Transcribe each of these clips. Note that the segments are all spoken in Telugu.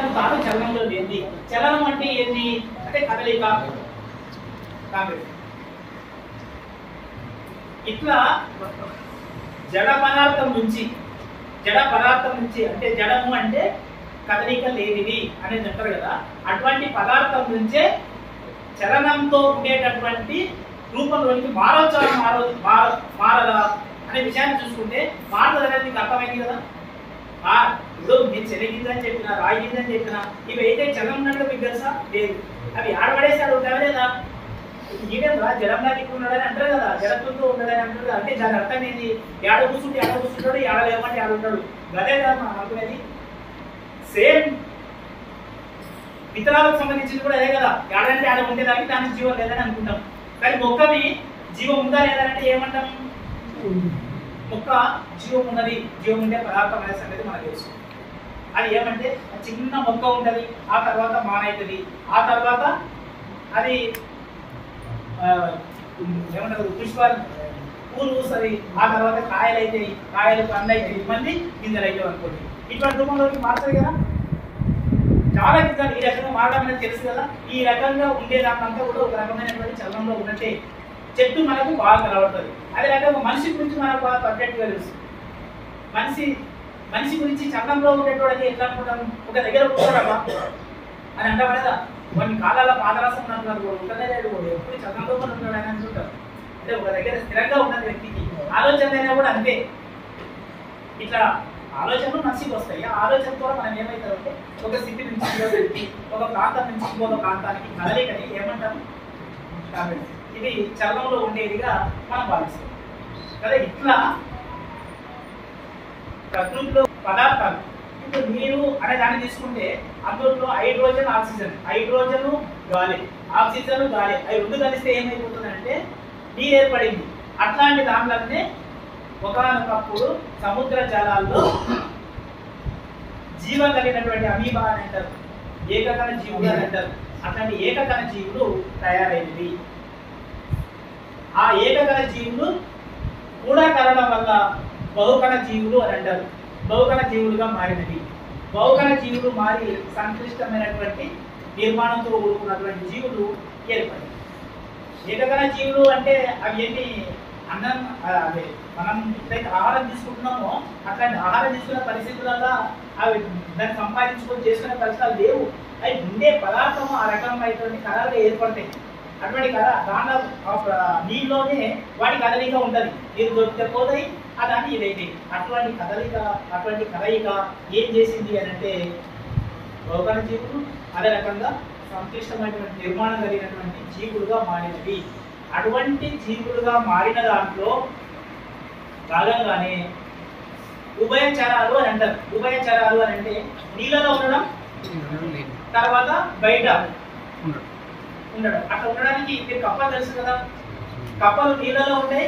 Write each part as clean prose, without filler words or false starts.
తను తాను చలనంలో లేని. చలనం అంటే ఏంటి అంటే కదలిక. కాబట్టి ఇట్లా జడ పదార్థం నుంచి అంటే జడము అంటే కదలిక లేనిది అనేది అంటారు కదా, అటువంటి పదార్థం నుంచే చలనంతో ఉండేటటువంటి రూపంలోనికి మారవచ్చా మారదా అనే విషయాన్ని చూసుకుంటే మారదు అనేది మీకు అర్థమైంది కదా. ఇప్పుడు నేను చెరగిందని చెప్పిన, రాయిందని చెప్పిన, ఇవి అయితే చలనం ఉన్నట్టు మీకు తెలుసా? లేదు. అవి ఆడబడేసాడు ఉంటావా లేదా? ఈడేంద్రా జడంలా ఉన్నాడని అంటారు కదా, జడత్వంతో ఉన్నాడని అంటారు కదా. అంటే దాని అర్థం ఏంటి? ఏడ కూర్చుంటాడు, ఏడ లేమంటే ఆడ ఉంటాడు. అదే కదా మనం అనుకునేది. సేమ్ విత్తనాలకు సంబంధించింది కూడా అదే కదా. ఏడంటే ఆడ ఉండేదానికి దానికి జీవం లేదని అనుకుంటాం. కానీ మొక్కని జీవం ఉందా లేదంటే ఏమంటాం? మొక్క జీవం ఉన్నది, జీవం ఉండే పదార్థం అనేసి అనేది మనకు తెలుసు. అది ఏమంటే చిన్న మొక్క ఉంటుంది, ఆ తర్వాత మానవుతుంది, ఆ తర్వాత అది ఏమంటారు పుష్పాలు పూలు పూస్తుంది, ఆ తర్వాత కాయలు అవుతాయి, కాయలు పండ్లు అవుతాయి, మళ్ళీ గింజలు అవుతాయి అనుకోండి. ఇటువంటి రూపంలోకి మారుతుంది కదా. చాలా గింజలు ఈ రకంగా మారడం అనేది తెలుసు కదా. ఈ రకంగా ఉండేదాకంతా కూడా ఒక రకమైనటువంటి చలనంలో ఉన్నట్టే చెట్టు మనకు బాగా కనబడుతుంది. అదే రకంగా మనిషి గురించి మనకు బాగా పర్ఫెక్ట్గా తెలుసు. మనిషి గురించి చలనంలో ఉండేటోడని ఎట్లా అనుకుంటాం? ఒక దగ్గర కూర్చోడమ్మా అని అంటాం కదా. కొన్ని కాలాల పాదరసం అంటున్నారు, ఉండనే లేడు, ఎప్పుడు చలనంలో కూడా ఉంటాడు అని అనుకుంటారు. అంటే ఒక దగ్గర స్థిరంగా ఉన్నది వ్యక్తికి. ఆలోచన అయినా కూడా అంతే. ఇట్లా ఆలోచనలు మనిషికి వస్తాయి. ఆ ఆలోచన ద్వారా మనం ఏమవుతామంటే ఒక స్థితి నుంచి ఇంకో స్థితి, ఒక ప్రాంతం నుంచి ఇంకొక ప్రాంతానికి కదలికని ఏమంటాం? కాబట్టి ఇది చలనంలో ఉండేదిగా మనం భావిస్తాం కదా. ఇట్లా ప్రకృతిలో పదార్థాలు, ఇప్పుడు నీరు అనే దాన్ని తీసుకుంటే అందులో హైడ్రోజన్ ఆక్సిజన్, హైడ్రోజన్ గాలి, ఆక్సిజన్ గాలి, అవి రెండు కలిస్తే ఏమైపోతుందంటే నీరు ఏర్పడింది. అట్లాంటి దాంట్లోనే ఒకనొకప్పుడు సముద్ర జలాల్లో జీవం కలిగినటువంటి అమీబా అని అంటారు, ఏకకణ జీవులు అని అంటారు. అట్లాంటి ఏకకణ జీవులు తయారైనవి. ఆ ఏకకణ జీవులు కూడా కలవడం వల్ల బహుకణ జీవులు అని అంటారు. బహుకణ జీవులుగా మారినవి. బహుకణ జీవులు మారి సంక్లిష్టమైనటువంటి నిర్మాణంతో కూడుకున్నటువంటి జీవులు ఏర్పడి. ఏకకణ జీవులు అంటే అవి ఎన్ని అన్నం, అదే మనం ఎట్లయితే ఆహారం తీసుకుంటున్నామో అట్లాంటి ఆహారం తీసుకునే పరిస్థితులలో అవి దాన్ని సంపాదించుకొని చేసుకునే పరిస్థితులు లేవు. అవి ఉండే పదార్థము ఆ రకమైనటువంటి కళలుగా ఏర్పడతాయి. అటువంటి కళ దాంట్లో నీళ్ళలోనే వాటి కదలిక ఉంటుంది. నీరు దొరికితే పోతాయి, ఆ దాన్ని ఇదైతే అటువంటి కదలిక ఏం చేసింది అని అంటే బహుకణ జీవులు అదే రకంగా సంక్లిష్టమైనటువంటి నిర్మాణం కలిగినటువంటి జీవులుగా మారినవి. అటువంటి జీవులుగా మారిన దాంట్లో భాగంగానే ఉభయచరాలు అని అంటారు. ఉభయచరాలు అని అంటే నీళ్ళలో ఉండడం, తర్వాత బయట ఉండడం. అట్లా ఉండడానికి మీరు కప్పలు తెలుసు కదా. కప్పలు నీళ్ళలో ఉంటాయి,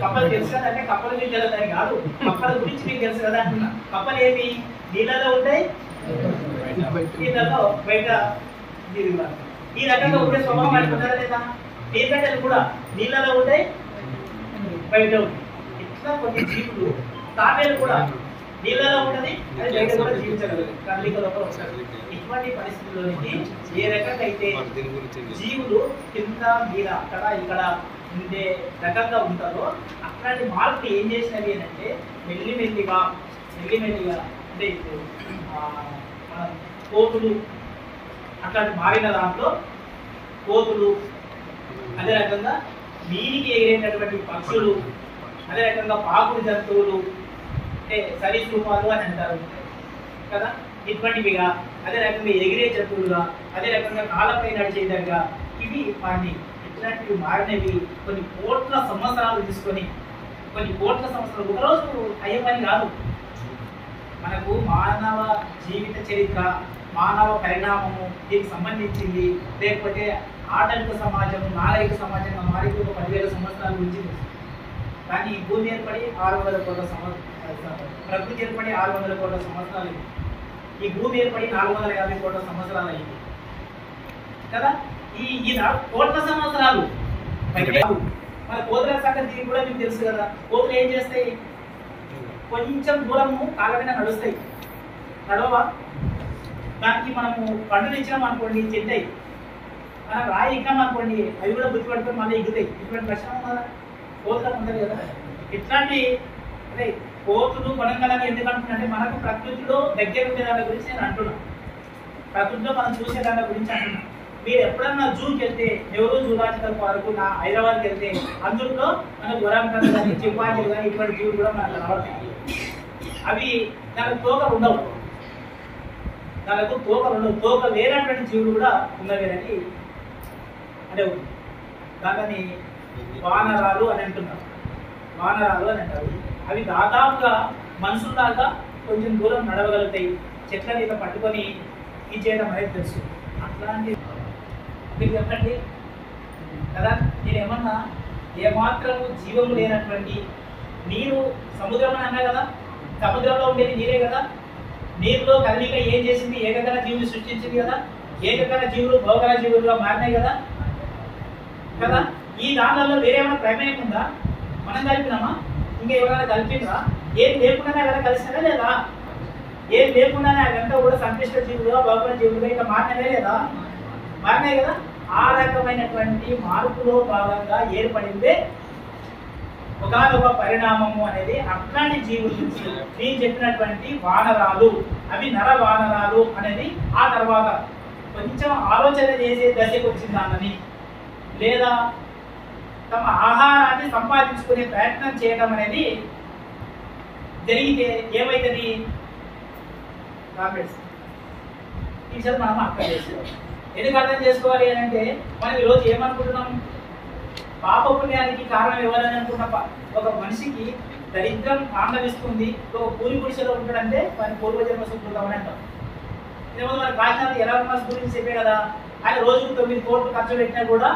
కప్పలు తెలుసు కదా. అంటే కప్పలు మీకు తెలుస్తాయి కాదు, కప్పల గురించి మీకు తెలుసు కదా అంటున్నా. కప్పలు ఏమి నీళ్ళలో ఉంటాయి, నీళ్ళలో బయట తిరుగుతారు. ఈ రకంగా ఉండే స్వభావం వాళ్ళకి ఉండదా లేదా? నీళ్ళగడ్డలు కూడా నీళ్ళలో ఉంటాయి, బయట ఉంటాయి. ఇట్లా కొన్ని జీవులు, తాబేలు కూడా నీళ్ళలో ఉంటుంది, అది బయట కూడా జీవించగలదు, కదలికలో కూడా ఉంటుంది. ఇటువంటి పరిస్థితుల్లోనికి ఏ రకంగా అయితే జీవులు కింద మీద అక్కడ ఇక్కడ ఉండే రకంగా ఉంటారో అట్లాంటి మార్పులు ఏం చేసినవి అంటే మెల్లిమెల్లిగా అంటే ఇప్పుడు కోతులు అట్లాంటి మారిన దాంట్లో కోతులు, అదే రకంగా నీటికి ఎగిరేటటువంటి పక్షులు, అదే రకంగా పాకుడు జంతువులు అంటే సరీసృపాలు అని అంటారు కదా, ఇటువంటివిగా, అదే రకంగా ఎగిరే జంతువులుగా, అదే రకంగా కాళ్ళపై నడిచేదగా ఇవి వాడిని ఇట్లాంటివి మారినవి కొన్ని కోట్ల సంవత్సరాలు తీసుకొని, కొన్ని కోట్ల సంవత్సరాలు ఒకరోజు అయ్యే పని కాదు. మనకు మానవ జీవిత చరిత్ర, మానవ పరిణామము దీనికి సంబంధించింది, లేకపోతే ఆటవిక సమాజం, నాగరిక సమాజంగా మారి ఒక 10,000 సంవత్సరాల గురించి. కానీ భూమి ఏర్పడి 600 కోట్ల సంవత్సరాలు, ప్రకృతి ఏర్పడి 600 కోట్ల సంవత్సరాలు, ఈ భూమి ఏర్పడి 450 కోట్ల సంవత్సరాలు అయింది కదా. ఈ కోట్ల సంవత్సరాలు మన కోతుల సంగతి కూడా మీకు తెలుసు కదా. కోతులు ఏం చేస్తాయి? కొంచెం దూరము కాళ్ళ మీద నడుస్తాయి, నడవా? దానికి మనము పంటలు ఇచ్చినాం అనుకోండి చెందాయి, మనం రాయి ఇచ్చినాం అనుకోండి అవి కూడా గుర్తుపట్టుకొని మళ్ళీ ఎగుతాయి. ఇటువంటి ప్రశ్న కదా కోతులకు ఉంటుంది కదా. ఇట్లాంటి అంటే కోతులు కొనంగలని ఎందుకు అంటున్నానంటే మనకు ప్రకృతిలో దగ్గర ఉండే దాని గురించి నేను అంటున్నాను. ప్రకృతిలో మనం చూసే దాని గురించి అంటున్నాను. మీరు ఎప్పుడన్నా జూకి వెళ్తే నెహ్రూ జూలాజికల్ పార్క్ నా హైదరాబాద్కి వెళ్తే అందులో మనకు వరంగల్ కానీ చింపాంజీలు కానీ ఇటువంటి జీవులు కూడా మనకు కనబడతాయి. అవి దానికి తోకలు ఉండవు, దానికి తోకలు ఉండవు. తోక లేనటువంటి జీవులు కూడా ఉన్నవి అని అంటే దానిని వానరాలు అని అంటున్నారు. వానరాలు అని అంటారు. అవి దాదాపుగా మనుషుల్లాగా కొంచెం దూరం నడవగలుగుతాయి, చెట్ల మీద పట్టుకొని ఈ చేయడం అనేది తెలుసు. అట్లాంటి మీరు చెప్పండి కదా, నేనేమన్నా ఏమాత్రము జీవము లేనటువంటి నీరు సముద్రం అని అన్నా కదా, సముద్రంలో ఉండేది నీరే కదా. నీరులో కదలిక ఏం చేసింది? ఏకగల జీవులు సృష్టించింది కదా. ఏకగల జీవులు బహుగల జీవులుగా మారినాయి కదా కదా. ఈ దానిలో వేరేమైనా ప్రమేయం ఉందా? మనం కలిపినామా? ఇంకా ఎవరైనా కలిపినరా? ఏం లేకుండానే అలా కలిసినారా లేదా? ఏం లేకుండానే అదంతా కూడా సంక్లిష్ట జీవులుగా బహుగల జీవులుగా ఇంకా మారినవే లేదా? మారినాయి కదా. ఆ రకమైనటువంటి మార్పులో భాగంగా ఏర్పడిందే ఒకనొక పరిణామము అనేది. అట్లాంటి జీవుల నుంచి నేను చెప్పినటువంటి వానరాలు, అవి నర వానరాలు అనేది ఆ తర్వాత కొంచెం ఆలోచన చేసే దశకు వచ్చిందానని, లేదా తమ ఆహారాన్ని సంపాదించుకునే ప్రయత్నం చేయడం అనేది జరిగితే ఏమైతుంది? ఈ విషయాలు మనం అర్థం చేసుకోవాలి. ఎందుకు అర్థం చేసుకోవాలి అని అంటే మనం ఈరోజు ఏమనుకుంటున్నాం? పాప పుణ్యానికి కారణం ఎవరని అనుకున్న ఒక మనిషికి దరిద్రం ఆందవిస్తుంది, ఒక పూరి గుడిసెలో ఉంటాడంటే వారి పూర్వజన్మ సుకృతం అని అంటాం. ఇదేమో మన కాశీనాథ్ ఎలా మాస్ గురించి చెప్పే కదా, ఆయన రోజుకు 9 కోట్లు ఖర్చు పెట్టినా కూడా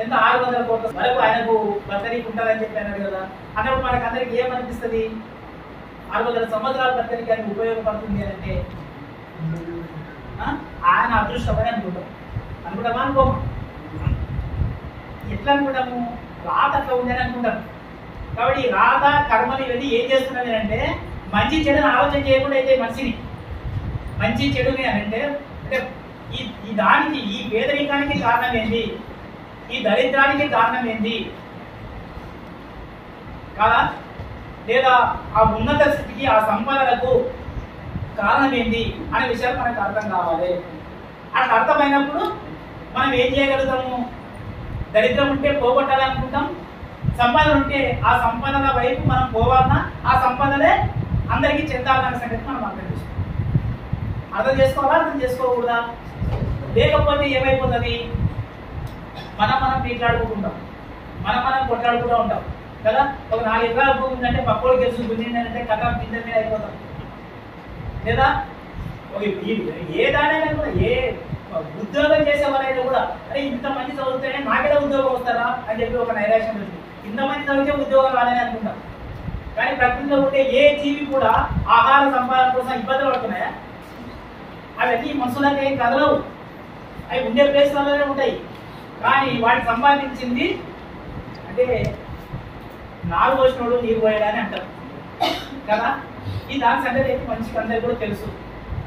ఎంత 600 కోట్ల వరకు ఆయనకు బతరికి ఉంటారని చెప్పి అన్నాడు కదా. అన్నప్పుడు మనకు అందరికి ఏమనిపిస్తుంది? 600 సంవత్సరాల బతరికి ఆయనకు ఉపయోగపడుతుంది అని అంటే ఆయన అదృష్టమని అనుకుంటాం. అనుకుంటామా? అనుకోము. ఎట్లా అనుకుంటాము? రాత అట్లా ఉందని అనుకుంటాం. కాబట్టి ఈ రాత కర్మలు ఇవన్నీ ఏం చేస్తున్నది అంటే మంచి చెడుని ఆలోచన చేయకుండా అయితే మనిషిని మంచి చెడుని అని అంటే ఈ దానికి ఈ పేదరికానికి కారణం ఏంటి? ఈ దరిద్రానికి కారణం ఏంటి కాదా? లేదా ఆ ఉన్నత స్థితికి ఆ సంపదలకు కారణం ఏంటి అనే విషయాలు మనకు అర్థం కావాలి. అట్లా అర్థమైనప్పుడు మనం ఏం చేయగలుగుతాము? దరిద్రం ఉంటే పోగొట్టాలనుకుంటాం, సంపద ఉంటే ఆ సంపదల వైపు మనం పోవాలన్నా ఆ సంపదలే అందరికీ చెందాలన్న సంగతి మనం అర్థం చేసుకోవాలి. అర్థం చేసుకోవాలా? అర్థం చేసుకోకూడదా? లేకపోతే ఏమైపోతుంది? మనం పీట్లాడుకుంటాం, మనం కొట్లాడుకుంటూ ఉంటాం కదా. ఒక 4 ఎకరాల భూమి ఉందంటే పక్కోడికి తెలుసు గుంజిందంటే కథ కింద మీద అయిపోతాం లేదా. ఏ దానైనా కూడా, ఏ ఉద్యోగం చేసే వాళ్ళైనా కూడా అరే ఇంతమంది చదువుతేనే నాకేదో ఉద్యోగం వస్తారా అని చెప్పి ఒక నైరాశ్యం ఉంది. ఇంతమంది చదివితే ఉద్యోగం రాదని అనుకుంటాం. కానీ ప్రకృతిలో ఉండే ఏ జీవి కూడా ఆహార సంపాదన కోసం ఇబ్బందులు పడుతున్నాయా? అవన్నీ మనుషులకు ఏం కదలవు, అవి ఉండే ప్లేస్లలోనే ఉంటాయి. కానీ వాటికి సంపాదించింది అంటే 4 వచ్చినోడు నీరు పోయాడని అంటారు కదా. ఈ దాని సంగతి అయితే మనిషికి అందరికీ కూడా తెలుసు.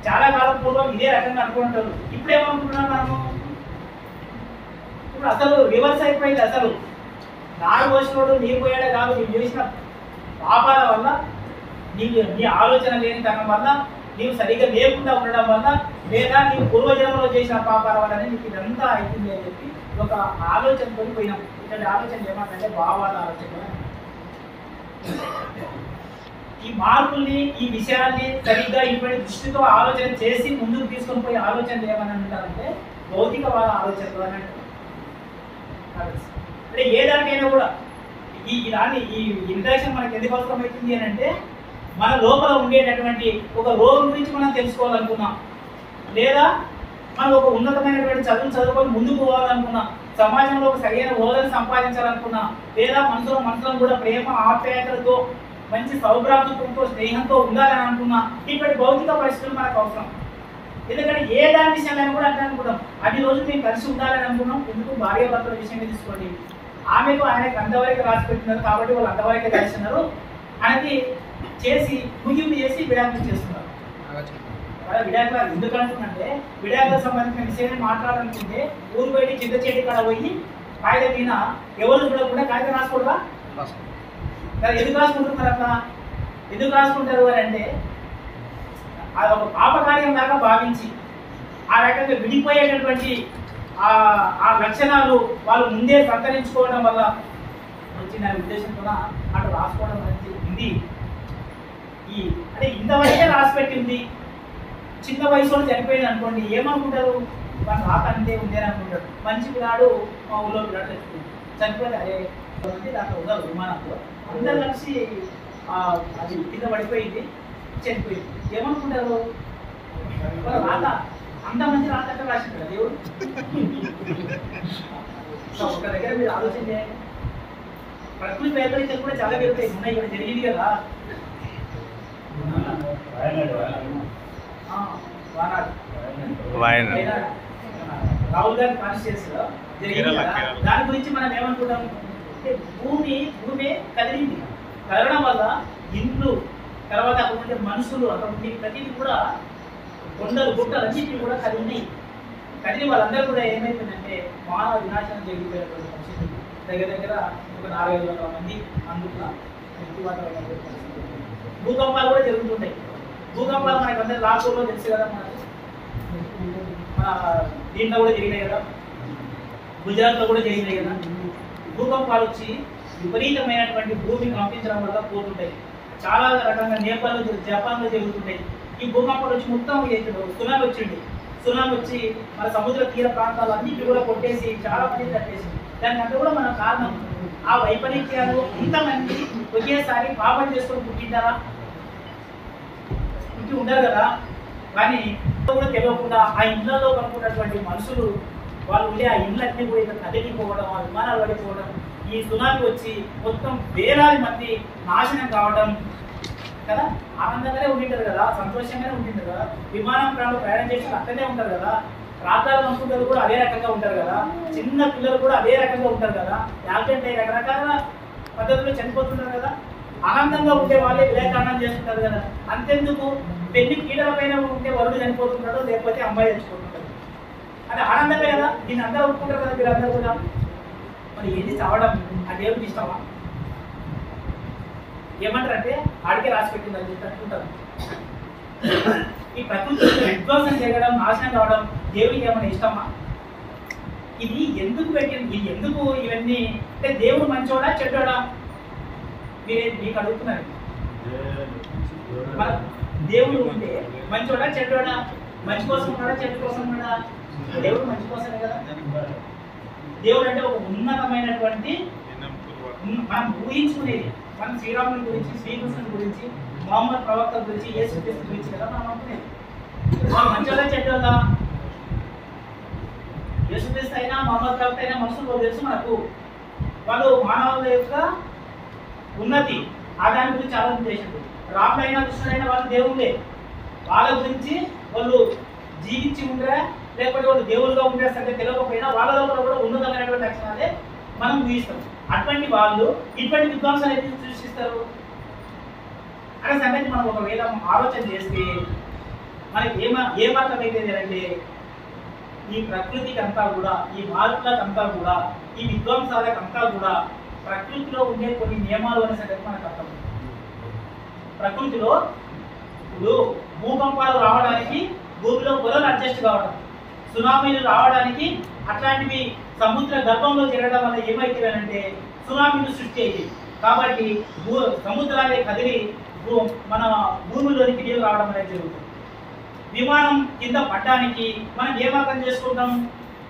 చాలా కాలం పూర్వం ఇదే రకంగా అనుకుంటారు. ఇప్పుడు ఏమనుకుంటున్నాం మనము? ఇప్పుడు అసలు రివర్స్ అయిపోయింది. అసలు 4 వచ్చినోడు నీరు పోయాడే కాదు, నీవు చేసిన పాపాల వల్ల, నీ ఆలోచన లేని తనం వల్ల, నీవు సరిగ్గా లేకుండా ఉండడం వల్ల, లేదా నీవు పూర్వజన్మలో చేసిన పాపాల వల్లనే నీకు ఇదంతా అవుతుంది అని చెప్పి ఒక ఆలోచనతో పోయినాం. ఇట్లాంటి ఆలోచన ఏమంటే భావాల ఆలోచన. ఈ మార్పుల్ని, ఈ విషయాల్ని సరిగ్గా ఇటువంటి దృష్టితో ఆలోచన చేసి ముందుకు తీసుకొని పోయే ఆలోచనలు ఏమని అంటారంటే భౌతికవాద ఆలోచనలు అని అంటారు. అంటే ఏ దానికైనా కూడా ఈ ఇంట్రాక్షన్ మనకి ఎందుకు అవసరం అవుతుంది అని అంటే మన లోపల ఉండేటటువంటి ఒక రోగం గురించి మనం తెలుసుకోవాలనుకున్నాం, లేదా మనం ఒక ఉన్నతమైనటువంటి చదువుకొని ముందుకు పోవాలనుకున్నాం, సమాజంలో ఒక సరైన హోదాను సంపాదించాలనుకున్నాం, లేదా మనసులో కూడా ప్రేమ ఆప్యాయతలతో మంచి సౌభ్రాతృత్వంతో స్నేహంతో ఉండాలని అనుకున్నా. ఇప్పటి భౌతిక పరిస్థితులు మనకు అవసరం. ఎందుకంటే ఏ దాని విషయంలో కూడా అట్లా అనుకుంటాం. అన్ని రోజులు మేము కలిసి ఉండాలని అనుకున్నాం. ఎందుకు? భార్య భర్తల విషయంగా తీసుకోండి. ఆమెకు ఆయనకు అంతవరకు రాసి పెట్టినారు కాబట్టి వాళ్ళు అంతవరకే కలిసినారు అనేది చేసి ముగింపు చేసి విడాకులు చేస్తున్నారు. విడాకులు ఎందుకు అంటుందంటే విడాకులకు సంబంధించిన విషయాన్ని మాట్లాడాలనుకుంటే ఊరు బయట చింత చెట్టు కాడ పోయి కాగితం మీద ఎవరు చూడకుండా కాగితం రాసుకోవడా? ఎందుకు రాసుకుంటున్నారు అట్లా? ఎందుకు రాసుకుంటారు అని అంటే అది ఒక పాపకార్యం లాగా భావించి ఆ రకంగా విడిపోయేటటువంటి ఆ లక్షణాలు వాళ్ళు ముందే సంతరించుకోవడం వల్ల వచ్చిన ఉద్దేశంతో అటు రాసుకోవడం అనేది ఉంది. అంటే ఇంతవరకే రాసి పెట్టింది. చిన్న వయసులో చనిపోయింది అనుకోండి, ఏమనుకుంటారు? వాళ్ళు రాత అంతే ఉంది అని అనుకుంటారు. మంచి పిల్లాడు మా ఊళ్ళో పిల్లాడు చనిపోతే అదే దాంట్లో ఉండదు విమానంలో అందరు కలిసి అది కింద పడిపోయింది, చనిపోయింది. ఏమనుకుంటారు? రాత అంత మంచి రాత అంటే రాసింటారు దేవుడు. ఒక దగ్గర మీరు ఆలోచించే ప్రకృతి వైపరీత్యాలు కూడా చాలా పెరుగుతాయి. ఉన్నాయి ఇక్కడ జరిగింది కదా రాహుల్ గాంధీ కాన్స్టిట్యూన్సీలో జరిగింది కదా. దాని గురించి మనం ఏమనుకుంటాం అంటే భూమి కదిలింది. కదలడం వల్ల ఇండ్లు, తర్వాత అక్కడ ఉండే మనుషులు, అక్కడ ఉండే ప్రతిదీ కూడా కొండలు గుట్టలు అన్నింటినీ కూడా కదిలినాయి. కదిలి వాళ్ళందరూ కూడా ఏమైపోయిందంటే మానవ వినాశనం జరిగిపోయినటువంటి పరిస్థితి. దగ్గర ఒక 400-500 మంది అందుకున్న మృత్యువాతమైన పరిస్థితి. భూకంపాలు కూడా జరుగుతుంటాయి. భూకంపాలు మనకు అందరూ రాష్ట్రంలో తెలుసు కదా, మన దీంట్లో కూడా జరిగినాయి కదా, గుజరాత్లో కూడా జరిగినాయి కదా. భూకంపాలు వచ్చి విపరీతమైనటువంటి భూమి కంపించడం వల్ల పోతుంటాయి. చాలా రకంగా నేపాల్లో, జపాన్లో జరుగుతుంటాయి. ఈ భూకంపాలు వచ్చి మొత్తం సునామీ వచ్చింది. సునామీ వచ్చి మన సముద్ర తీర ప్రాంతాలు అన్నింటి కూడా కొట్టేసి చాలా మంది కట్టేసింది. దానికి అంతా కూడా మన కారణం ఆ వైపరీత్యాలు. ఇంతమంది ఒకేసారి పాపం చేసుకొని పుట్టింటారా? పుట్టి ఉండరు కదా. కానీ కూడా తెలియకుండా ఆ ఇళ్లలో కనుక్కున్నటువంటి మనుషులు వాళ్ళు ఉండే ఆ ఇళ్ళన్నీ కూడా ఇక్కడ కదిలిపోవడం, ఆ విమానాలు పడిపోవడం, ఈ సునామీ వచ్చి మొత్తం వేలాది మంది నాశనం కావడం కదా. ఆనందంగానే ఉండింటారు కదా, సంతోషంగానే ఉండింటారు కదా. విమానం ప్రయాణం చేసి అక్కడనే ఉంటారు కదా. రాత్రాలు అనుకుంటారు కూడా అదే రకంగా ఉంటారు కదా. చిన్న పిల్లలు కూడా అదే రకంగా ఉంటారు కదా. యాక్సిడెంట్ అయ్యి రకరకాల పద్ధతుల్లో చనిపోతున్నారు కదా. ఆనందంగా ఉండే వాళ్ళే విలేకారణం చేస్తుంటారు కదా. అంతెందుకు పెళ్లి కీడల పైన ఉంటే వరుడు చనిపోతుంటాడు, లేకపోతే అమ్మాయి చనిపోతుంటాడు. అది ఆనందమే కదా. దీన్ని అందరూ ఒప్పుకుంటారు కదా మీరందరూ కూడా. మరి ఏది చావడం ఆ దేవుడికి ఇష్టమా? ఏమంటారంటే ఆడికే రాసి పెట్టింది అని అనుకుంటారు. ఈ ప్రకృతి విధ్వంసం జరగడం, నాశనం కావడం దేవుడికి ఏమైనా ఇష్టమా? ఇది ఎందుకు పెట్టింది? ఇది ఎందుకు ఇవన్నీ? అంటే దేవుడు మంచోడా చెడ్డోడా? మీకు అడుగుతున్నారు. దేవుడు ఉంటే మంచోడా చెడ్డోడా? మంచి కోసం ఉన్నాడా చెడ్డ కోసం ఉన్నాడా? దేవుడు మంచి కోసమే కదా. దేవుడు అంటే ఒక ఉన్నతమైనటువంటి మనం ఊహించుకునేది. మనం శ్రీరాముని గురించి, శ్రీకృష్ణుని గురించి, మొహమ్మద్ ప్రవక్త గురించి, యేసుక్రీస్తు గురించి కదా మనం అనుకునేది. వాళ్ళు మంచోళ్ళ చెడ్డోళ్ళ? యేసుక్రీస్తు అయినా మొహమ్మద్ ప్రవక్త అయినా మనుషులు తెలుసు మనకు. వాళ్ళు మానవుల యొక్క ఉన్నతి ఆ దాని గురించి ఆలోచన చేశారు. రాముడైనా కృష్ణుడైనా వాళ్ళు దేవుళ్ళే. వాళ్ళ గురించి వాళ్ళు జీవించి ఉండరా లేకపోతే వాళ్ళు దేవుళ్ళుగా ఉండే సంగతి తెలియకపోయినా వాళ్ళలో కూడా ఉన్నతమైనటువంటి లక్షణాలే మనం ఊహిస్తాం. అటువంటి వాళ్ళు ఇటువంటి విధ్వంసాలు అయితే సృష్టిస్తారు అనే సంగతి మనం ఒకవేళ ఆలోచన చేస్తే మనకి ఏమర్థమైతే అంటే ఈ ప్రకృతికి అంతా కూడా, ఈ మార్పులకంతా కూడా, ఈ విధ్వంసాలకంతా కూడా ప్రకృతిలో ఉండే కొన్ని నియమాలు అనే సంగతి మనకు అర్థం. ప్రకృతిలో ఇప్పుడు భూకంపాలు రావడానికి భూమిలో పొరలు అడ్జస్ట్ కావడం, సునామీలు రావడానికి అట్లాంటివి సముద్ర గర్భంలో జరగడం వల్ల ఏమైతుందంటే సునామీలు సృష్టి అయింది. కాబట్టి సముద్రాలే కదిలి మన భూమిలోనికి నీళ్ళు రావడం అనేది జరుగుతుంది. విమానం కింద పడ్డానికి మనం ఏం అర్థం చేసుకుంటాం?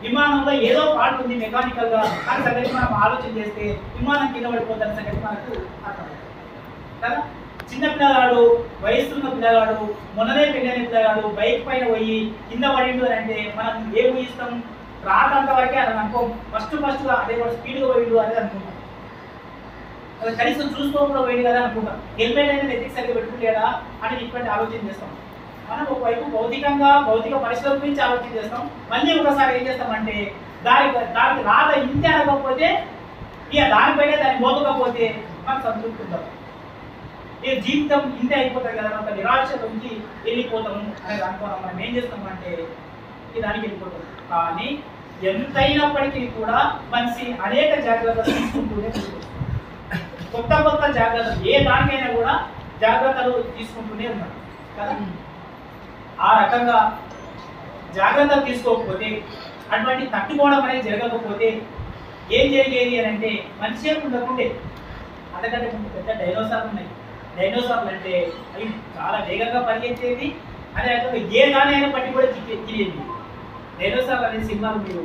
విమానంలో ఏదో పార్ట్ ఉంది మెకానికల్ గా అని సంగతి మనం ఆలోచన చేస్తే విమానం కింద పడిపోతున్న సంగతి మనకు అర్థం కదా. చిన్న పిల్లగాడు, వయసున్న పిల్లగాడు, మొన్ననే పెళ్ళైన పిల్లగాడు బైక్ పైన పోయి కింద పడిండు అని అంటే మనం ఏం ఊహిస్తాం? రాకంత వరకే అని అనుకో. ఫస్ట్ గా అదే వాడు స్పీడ్గా పోయిండు అనేది అనుకుంటాం. అది కనీసం చూసుకోకుండా పోయింది కదా అనుకుంటాం. హెల్మెట్ అనేది ఎత్తికి సరిగ్గా పెట్టుకుంటేడా అని ఇటువంటి ఆలోచన చేస్తాం. మనం ఒకవైపు భౌతిక పరిస్థితుల గురించి ఆలోచన చేస్తాం. మళ్ళీ ఒకసారి ఏం చేస్తామంటే దానికి రాత ఇంతే అనకపోతే ఇక దానిపైనే దాన్ని మోపకపోతే మనం సంతృప్తి ఉంటాం. ఈ జీవితం ఇంతే అయిపోతుంది కదా ఒక నిరాశ నుంచి వెళ్ళిపోతాము అనేది అనుకోవడం. మనం ఏం చేస్తామంటే ఈ దానికి వెళ్ళిపోతాం. కానీ ఎంతైనప్పటికీ కూడా మనిషి అనేక జాగ్రత్తలు తీసుకుంటూనే కొత్త కొత్త జాగ్రత్తలు ఏ దానికైనా కూడా జాగ్రత్తలు తీసుకుంటూనే ఉన్నాడు కదా. ఆ రకంగా జాగ్రత్తలు తీసుకోకపోతే అటువంటి తట్టుకోవడం అనేది జరగకపోతే ఏం జరిగేది అని అంటే మనిషే ఉండకుండే. అంతకంటే ముందు పెద్ద డైనోసార్లు ఉన్నాయి. డైనోసార్లు అంటే అవి చాలా వేగంగా పరిగెత్తేది, అదే రకంగా ఏ దానైనా పట్టి కూడా తినేది. డైనోసార్లు అనే సినిమాలు మీరు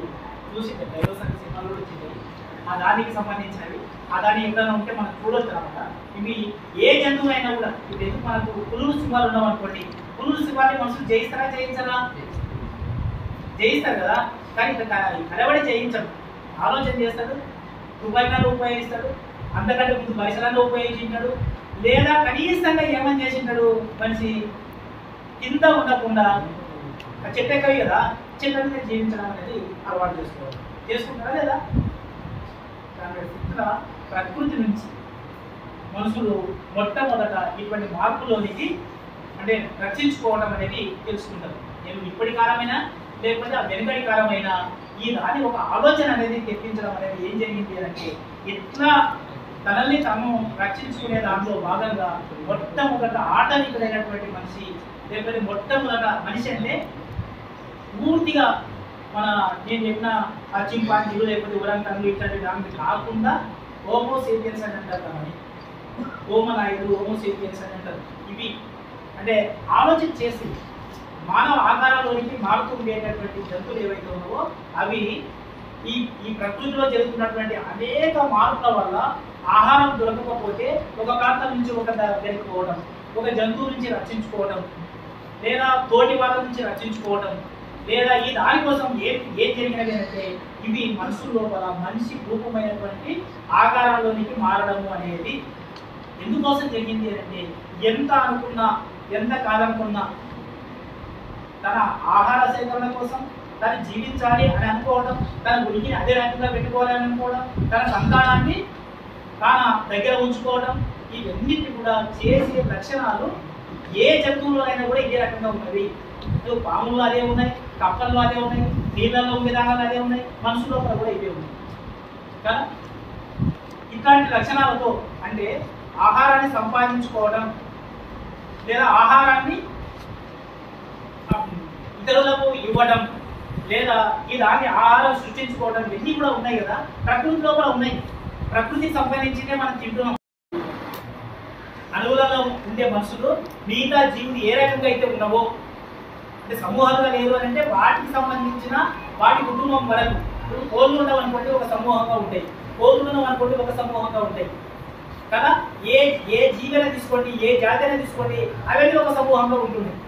చూసి డైనోసార్ సినిమాలు కూడా వచ్చింది. ఆ దానికి సంబంధించినవి ఆ దాని ఎప్పుడైనా ఉంటే మనం చూడొచ్చు అనమాట. ఇవి ఏ జంతువు అయినా కూడా ఇప్పుడు ఎందుకు మనకు పులులు సింహాలు ఉన్నాం అనుకోండి, పులులు సింహాన్ని మనుషులు జయిస్తారా జయించాలా? జయిస్తారు కదా. కానీ కలబడి జయించడు, ఆలోచన చేస్తాడు, రూపాయలు ఉపయోగిస్తాడు, అంతకంటే ముందు పరిసరాలు ఉపయోగించాడు, లేదా కనీసంగా ఏమని చేసింటాడు మనిషి కింద ఉండకుండా చెట్టు ఎక్కవి కదా, చెట్ల మీద జీవించడం అనేది అలవాటు చేసుకుంటారా లేదా? ప్రకృతి నుంచి మనుషులు మొట్టమొదట ఇటువంటి మార్పులోనికి అంటే రక్షించుకోవడం అనేది తెలుసుకుంటారు. నేను ఇప్పటి కాలమైనా లేకపోతే ఆ వెనుకటి కాలమైనా ఈ దాని ఒక ఆలోచన అనేది తెప్పించడం అనేది ఏం జరిగింది అంటే ఎట్లా తనల్ని తాను రక్షించుకునే దాంట్లో భాగంగా మొట్టమొదట ఆటవికుడైనటువంటి మనిషి లేకపోతే మొట్టమొదట మనిషి అంటే పూర్తిగా మన నేను చెప్పిన ఆ చింపాంజీలు లేకపోతే ఉరంగన్లు ఇట్లాంటి దానికి కాకుండా హోమోసేపియన్స్ అని అంటారు కానీ హోమనాయుడు హోమోసేపియన్స్ అని అంటారు. ఇవి అంటే ఆలోచన చేసి మానవ ఆకారంలోనికి మారుతూ ఉండేటటువంటి జంతువులు ఏవైతే ఉన్నావో అవి ఈ ప్రకృతిలో జరుగుతున్నటువంటి అనేక మార్పుల వల్ల ఆహారం దొరకకపోతే ఒక ప్రాంతం నుంచి ఒక దగ్గరికి పోవడం, ఒక జంతువు నుంచి రక్షించుకోవడం, లేదా తోటి వాళ్ళ నుంచి రక్షించుకోవడం, లేదా ఈ దానికోసం ఏం జరిగినవి అంటే ఇవి మనుషుల లోపల మనిషి రూపమైనటువంటి ఆకారంలోనికి మారడము అనేది ఎందుకోసం జరిగింది అంటే ఎంత అనుకున్నా ఎంత కాదనుకున్నా తన ఆహార సేకరణ కోసం తను జీవించాలి అని అనుకోవడం, తన ఉనికిని అదే రకంగా పెట్టుకోవాలని అనుకోవడం, తన సంతానాన్ని తన దగ్గర ఉంచుకోవడం, ఇవన్నిటి కూడా చేసే లక్షణాలు ఏ జంతువులో అయినా కూడా ఇదే రకంగా ఉన్నవి. పాములు అదే ఉన్నాయి, కప్పల్లో అదే ఉన్నాయి, నీళ్ళల్లో విధానాలు అదే ఉన్నాయి, మనుషుల్లో కూడా ఇవే ఉన్నాయి కదా. ఇట్లాంటి లక్షణాలతో అంటే ఆహారాన్ని సంపాదించుకోవడం లేదా ఆహారాన్ని ఇతరులకు ఇవ్వడం లేదా ఈ దాన్ని ఆహారం సృష్టించుకోవడం ఇవన్నీ కూడా ఉన్నాయి కదా, ప్రకృతిలో కూడా ఉన్నాయి. ప్రకృతికి సంబంధించిందే మనం తింటున్నాం. అణువులలో ఉండే మనుషులు మిగతా జీవులు ఏ రకంగా అయితే ఉన్నావో అంటే సమూహాలుగా లేదు అని అంటే వాటికి సంబంధించిన వాటి కుటుంబం వరకు. ఇప్పుడు కోళ్ళు ఉండవు అనుకోండి ఒక సమూహంగా ఉంటాయి, కోళ్ళు ఉండవు అనుకోండి ఒక సమూహంగా ఉంటాయి కదా. ఏ జీవైనా తీసుకోండి, ఏ జాతి అయినా తీసుకోండి, అవన్నీ ఒక సమూహంగా ఉంటున్నాయి.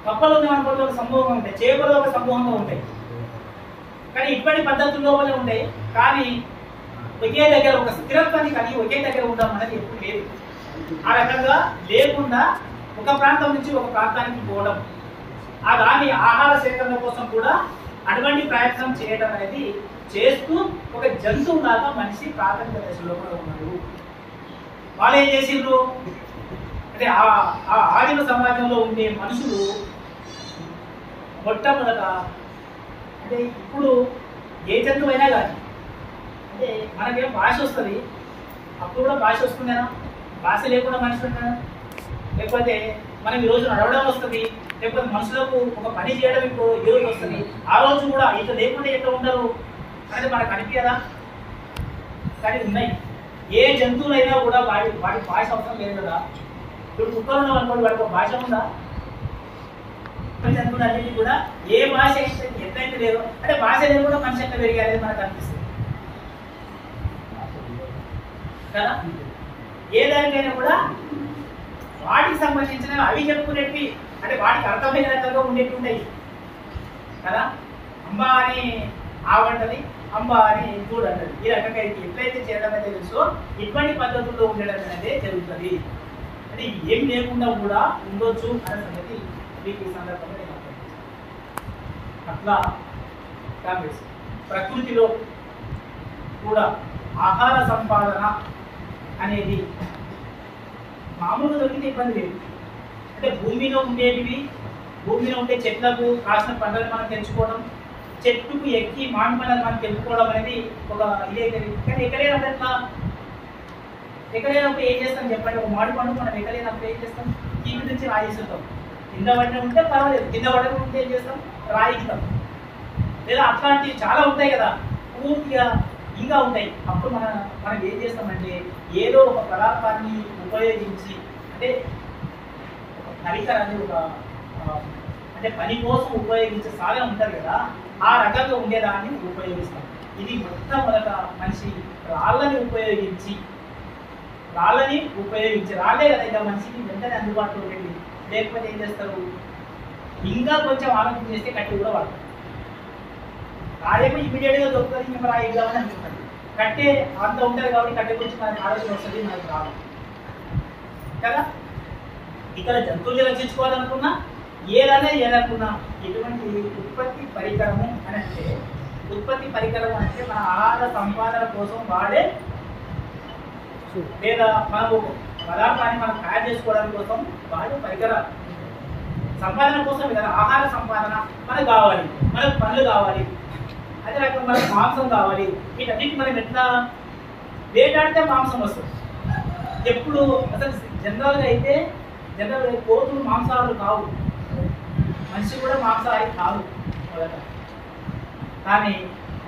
కప్పలు ఉన్నాయనుకోండి ఒక సమూహంగా ఉంటాయి, చేపలు ఒక సమూహంగా ఉంటాయి. కానీ ఇప్పటి పద్ధతుల్లో ఉంటాయి, కానీ ఒకే దగ్గర ఒక స్థిరత్వాన్ని కలిగి ఒకే దగ్గర ఉండడం అనేది ఎప్పుడు లేదు. ఆ రకంగా లేకుండా ఒక ప్రాంతం నుంచి ఒక ప్రాంతానికి పోవడం, ఆ దాని ఆహార సేకరణ కోసం కూడా అటువంటి ప్రయత్నం చేయడం అనేది చేస్తూ ఒక జంతువులాగా మనిషి ప్రాథమిక దశలో కూడా ఉన్నారు. వాళ్ళు ఏం చేసిండ్రు అంటే ఆ ఆదిమ సమాజంలో ఉండే మనుషులు మొట్టమొదట అంటే ఇప్పుడు ఏ జంతువు అయినా కానీ అంటే మనకేం భాష వస్తుంది, అప్పుడు కూడా భాష వస్తుందేనా? భాష లేకుండా మనిషి ఉంటారా? లేకపోతే మనం ఈరోజు నడవడం వస్తుంది, లేకపోతే మనుషులకు ఒక పని చేయడం ఇప్పుడు ఈరోజు వస్తుంది, ఆ రోజు కూడా ఇట్లా లేకుండా ఎట్లా ఉండరు అనేది మనకు అనిపించదా? కానీ ఉన్నాయి. ఏ జంతువులైనా కూడా వాటి భాష అవసరం లేదు కదా. ఇప్పుడు కుక్కలు ఉన్నాం అనుకోండి, వాడికి ఒక భాష ఉందా? జంతువులు అన్నింటి కూడా ఏ భాష ఎట్లయితే లేదు అంటే భాష లేకుండా మనిషి ఎట్లా పెరిగారనేది మనకు అనిపిస్తుంది కదా. ఏ దానికైనా కూడా వాటికి సంబంధించిన అవి చెప్పుకునేవి అంటే వాటికి అర్థమైన రకంగా ఉండేవి ఉంటాయి కదా. అంబ అని ఆవంటది, అంబ అని చూడండి. ఈ రకంగా ఎట్లయితే చేయడం అనేది తెలుసో ఇటువంటి పద్ధతుల్లో ఉండడం అనేది జరుగుతుంది. అంటే ఏం లేకుండా కూడా ఉండొచ్చు అనే సంగతి మీకు ఈ సందర్భంగా నేను అట్లా కాంగ్రెస్ ప్రకృతిలో కూడా ఆహార సంపాదన అనేది మామూలుగా దొరికితే ఇబ్బంది లేదు. అంటే భూమిలో ఉండేటివి, భూమిలో ఉండే చెట్లకు కాసిన పంటలను మనం తెంచుకోవడం, చెట్టుకు ఎక్కి మామిడి పండ్లను మనం తెంపుకోవడం అనేది ఒక ఇదైతే. కానీ ఎక్కడైనప్పుడు ఎట్లా, ఎక్కడైనప్పుడు ఏం చేస్తాం చెప్పండి? ఒక మామిడి పండు మనం ఎక్కడైనప్పుడు ఏం చేస్తాం? కీపి నుంచి రాయిస్తాం. కింద పడిన ఉంటే పర్వాలేదు, కింద పడకుండా ఉంటే ఏం చేస్తాం? రాయిస్తాం. లేదా అట్లాంటివి చాలా ఉంటాయి కదా, పూర్తిగా ఇంకా ఉంటాయి. అప్పుడు మనం ఏం చేస్తామంటే ఏదో ఒక పదార్థాన్ని ఉపయోగించి, అంటే ఒక పరికరాన్ని, ఒక అంటే పని కోసం ఉపయోగించే సాధనం ఉంటుంది కదా, ఆ రకంగా ఉండేదాన్ని ఉపయోగిస్తాం. ఇది మొట్టమొదట మనిషి రాళ్ళని ఉపయోగించి రాళ్ళే కదా ఇక మనిషికి వెంటనే అందుబాటులో ఉండేది. లేకపోతే ఏం చేస్తారు? ఇంకా కొంచెం ఆలోచన చేస్తే కట్టి కూడా వాడతారు. రాయేమో ఇమీడియట్గా దొరుకుతుంది, ఇంకా రాయి ఇద్దామని అనుకుంటారు. కట్టే అంత ఉంటుంది కాబట్టి కట్టె గురించి మనకి ఆలోచన వస్తుంది, మనకు రాదు కదా. ఇక్కడ జంతువులు రక్షించుకోవాలనుకున్నా, ఏదనుకున్నా ఎటువంటి ఉత్పత్తి పరికరము అని అంటే, ఉత్పత్తి పరికరం అంటే మన ఆహార సంపాదన కోసం వాడే, లేదా మనకు పదార్థాన్ని మనం తయారు చేసుకోవడం కోసం వాడే పరికరాలు. సంపాదన కోసం కదా, ఆహార సంపాదన మనకు కావాలి, మనకు పనులు కావాలి, అదే రకంగా మనకు మాంసం కావాలి. వీటన్నిటి మనం ఎట్లా వేటాడితే మాంసం వస్తుంది. ఎప్పుడు అసలు జనరల్గా కోతులు మాంసాహారులు కావు, మనిషి కూడా మాంసాహారి కాదు మొదట. కానీ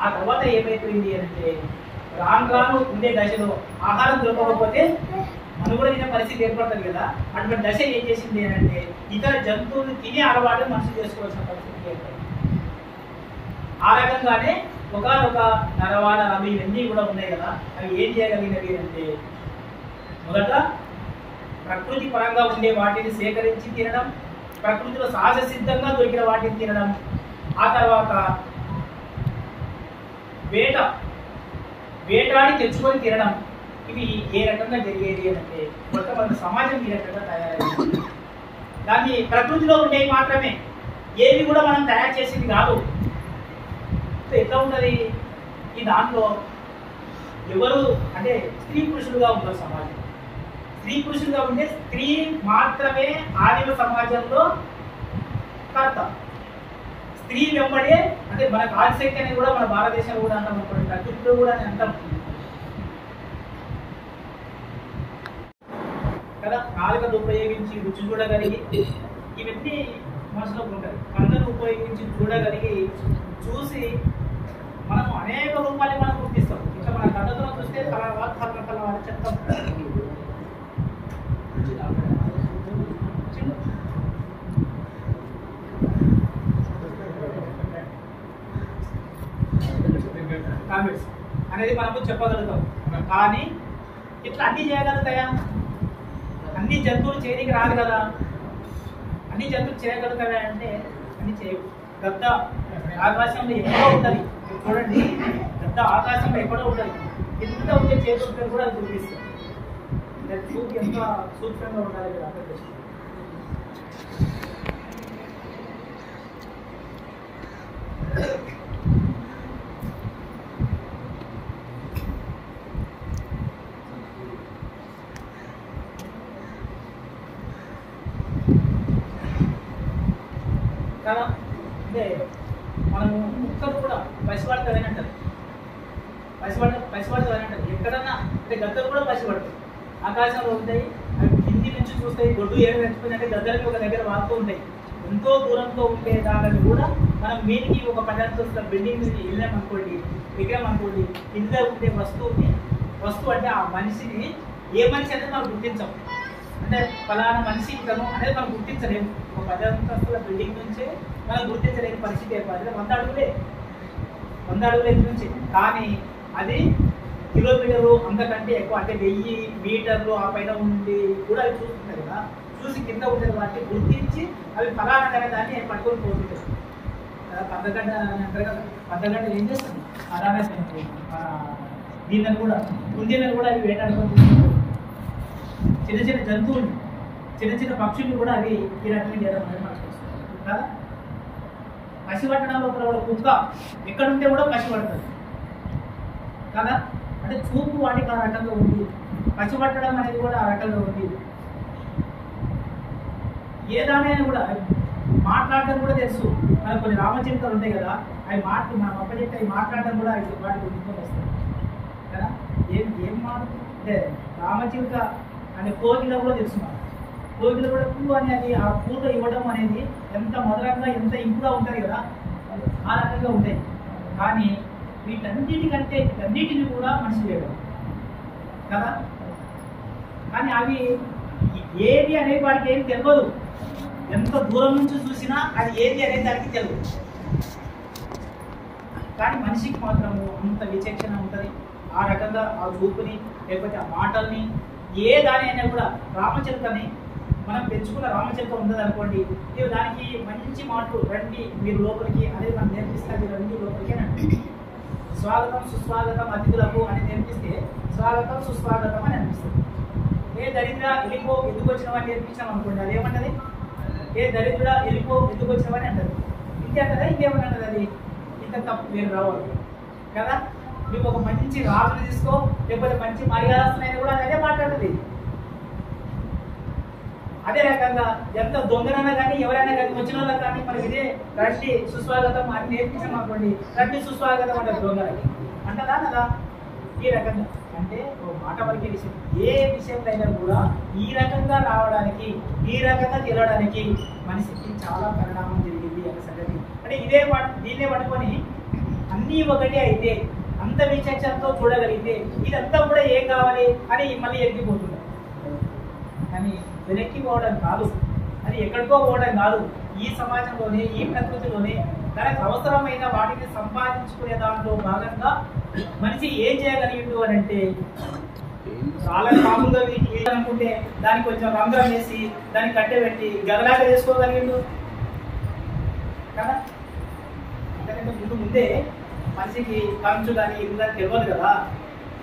ఆ తర్వాత ఏమైపోయింది అంటే, రాను ఉండే దశలో ఆహారం దొరకకపోతే మనం కూడా తినే పరిస్థితి ఏర్పడుతుంది కదా. అటువంటి దశ ఏం చేసింది అంటే, ఇతర జంతువులు తినే అలవాటు మనిషి చేసుకోవాల్సిన పరిస్థితి ఏర్పడింది. ఆ రకంగానే ఒకనొక నరవాడ ఇవన్నీ కూడా ఉన్నాయి కదా, అవి ఏం చేయగలిగినవి అంటే, మొదట ప్రకృతి పరంగా ఉండే వాటిని సేకరించి తినడం, ప్రకృతిలో సహజ సిద్ధంగా దొరికిన వాటిని తినడం, ఆ తర్వాత వేటాడి తెచ్చుకొని తినడం. ఇవి ఏ రకంగా జరిగేది అంటే, మొట్టమొదటి సమాజం ఈ రకంగా తయారైంది. దాన్ని ప్రకృతిలో ఉండేవి మాత్రమే, ఏవి కూడా మనం తయారు చేసింది కాదు. ఎట్లా ఉన్నది ఈ దాంట్లో? ఎవరు అంటే స్త్రీ పురుషులుగా ఉంటారు సమాజం. స్త్రీ పురుషులుగా ఉంటే స్త్రీ మాత్రమే ఆదిమ సమాజంలో కర్త. స్త్రీ వెంబడే, అంటే మన ఆదిశక్తి అనేది కూడా మన భారతదేశంలో కూడా అంటాం అనుకోండి, ప్రకృతిలో కూడా అని అంటాం కదా. నాలుకను ఉపయోగించి రుచి చూడగలిగి, ఇవన్నీ మనసులో ఉంటాయి. కళ్ళను ఉపయోగించి చూడగలిగి, చూసి మనము అనేక రూపాయలు మనం గుర్తిస్తాం. ఇంకా మన కళ్ళతో చూస్తే కలవారు చెప్తాం. కామెంట్స్ అనేది మనము చెప్పగలుగుతాం. కానీ ఇట్లా అన్ని చేయగలుగుతాయా? అన్ని జంతువులు చేయడానికి రాదు కదా. అన్ని జంతువులు చేయగలుగుతాయా అంటే అన్ని చేయవు. గద్ద ఆకాశంలో ఎక్కడో ఉంటుంది, చూడండి, గద్ద ఆకాశంలో ఎక్కడో ఉంటుంది. ఎంత ఉంటే చేతులు కూడా అది చూపిస్తుంది. చూపు ఎంత సూక్ష్మంగా ఉండాలి కదా అర్థం చేస్తుంది. కదా. అంటే మనము ముక్కలు కూడా పసిపడతామని అంటారు. పసిపడతామని అంటారు. ఎక్కడన్నా అంటే గద్దలు కూడా పసిపడతాయి. ఆకాశంలో ఉంటాయి, అవి కింది నుంచి చూస్తాయి. గొడ్డు ఏమి తెచ్చుకుందంటే గద్దలకి ఒక దగ్గర వాడుతూ ఉంటాయి. ఎంతో దూరంతో ఉండే దానిని కూడా మనం మీదికి ఒక 10 అంతస్తుల బిల్డింగ్ నుంచి వెళ్ళామనుకోండి, ఎక్కామనుకోండి, కింద ఉండే వస్తువు అంటే ఆ మనిషిని, ఏ మనిషి అనేది మనం గుర్తించాం. అంటే ఫలానా మనిషి ఇతను అనేది మనం గుర్తించలేము. ఒక 10 అంతస్తుల బిల్డింగ్ నుంచే మనం గుర్తించలేని పరిస్థితి ఏర్పడింది. 100 అడుగులు ఎత్తు నుంచి. కానీ అది కిలోమీటర్లు అంతకంటే ఎక్కువ, అంటే 1000 మీటర్లు ఆ పైన ఉండి కూడా అవి చూస్తుంటాయి కదా. చూసి కింద ఉండేది వాటిని గుర్తించి అవి ఫలానా అనే దాన్ని పట్టుకొని పోతుంటాయి. పద్దగడ్డ అంటారు కదా, పద్దగడ్డ ఏం చేస్తుంది? అలానే దీనిని కూడా కుందేలను కూడా అవి వేటాడుకొని చిన్న జంతువులు, చిన్న పక్షులు కూడా అవి ఈ రకంగా చేయడం అనేది మనకు వస్తుంది కదా. పసిపట్టడంలో కూడా కుక్క ఎక్కడుంటే కూడా పసిపడుతుంది కదా. అంటే చూపు వాటికి ఆ రకంగా ఉంది, పసిపట్టడం అనేది కూడా ఆ రకంగా ఉంది. ఏదానైనా కూడా మాట్లాడటం కూడా తెలుసు. మనకు కొన్ని రామచిలుకలు ఉంటాయి కదా, అవి మనం అప్పచెప్తే అవి మాట్లాడటం కూడా వాటికి గుర్తుకు వస్తాయి కదా. ఏం మాట అంటే రామచిలుక అనే కోకిల కూడా తెలుసు. కోకిల కూడా పువ్వు అనేది ఆ పూలు ఇవ్వడం అనేది ఎంత మధురంగా ఎంత ఇంపుగా ఉంటుంది కదా, ఆ రకంగా ఉంటాయి. కానీ వీటన్నిటిని కూడా మనిషి చేయడం కదా. కానీ అవి ఏది అనే వాడికి ఏం తెలియదు. ఎంత దూరం నుంచి చూసినా అది ఏది అనేది దానికి తెలియదు. కానీ మనిషికి మాత్రము అంత విచక్షణ ఉంటుంది. ఆ రకంగా ఆ చూపుని లేకపోతే ఆ మాటల్ని ఏ దాని అయినా కూడా రామచిలుకని మనం పెంచుకున్న రామచిలుక ఉన్నది అనుకోండి, మీరు దానికి మంచి మాటలు రండి మీరు లోపలికి అనేది మనం నేర్పిస్తే మీరు రండి లోపలికి అని స్వాగతం సుస్వాగతం అతిథులకు అని నేర్పిస్తే స్వాగతం సుస్వాగతం అని అనిపిస్తుంది. ఏ దరిద్ర వెళ్ళిపో ఎందుకు వచ్చినవని నేర్పించాం అనుకోండి, అది ఏమంటది? ఏ దరిద్ర వెళ్ళిపో ఎందుకు వచ్చినవని అంటది. ఇంతే అంటదా? ఇంకేమని అంటది? అది ఇంత తప్పు మీరు రావాలి కదా. మీకు ఒక మంచి రాజుని తీసుకో లేకపోతే మంచి మర్యాదస్తునైనా కూడా అదే మాట్లాడుతుంది. అదే రకంగా ఎంత దొంగనైనా కానీ ఎవరైనా కానీ వచ్చిన వాళ్ళకి కానీ మనకి ఇదే రండి సుస్వాగతం అని నేర్పించాం అనుకోండి, రండి సుస్వాగతం అంటారు దొంగలకి. అంటదా కదా? ఈ రకంగా అంటే మాట వరకే విషయం. ఏ విషయంలో అయినా కూడా ఈ రకంగా రావడానికి ఈ రకంగా తిరగడానికి మనిషికి చాలా పరిణామం జరిగింది అనే సంగతి. అంటే దీన్నే పట్టుకొని అన్నీ ఒకటే అయితే అంత విచక్షణతో చూడగలిగితే ఇదంతా కూడా ఏం కావాలి అని మళ్ళీ ఎక్కిపోతుంది. కానీ వెనక్కి పోవడం కాదు, అది ఎక్కడికో పోవడం కాదు. ఈ సమాజంలోనే ఈ ప్రకృతిలోనే తనకు అవసరమైన వాటిని సంపాదించుకునే దాంట్లో భాగంగా మనిషి ఏం చేయగలిగిండు అని అంటే చాలా మామూలుగా అనుకుంటే దానికి కొంచెం రంధ్రం వేసి దాన్ని కట్టెబెట్టి గదలాగా చేసుకోగలిగిండు కదా. అంతకంటే ముందే మనిషికి కంచు కానీ ఇల్లు కానీ తెలియదు కదా.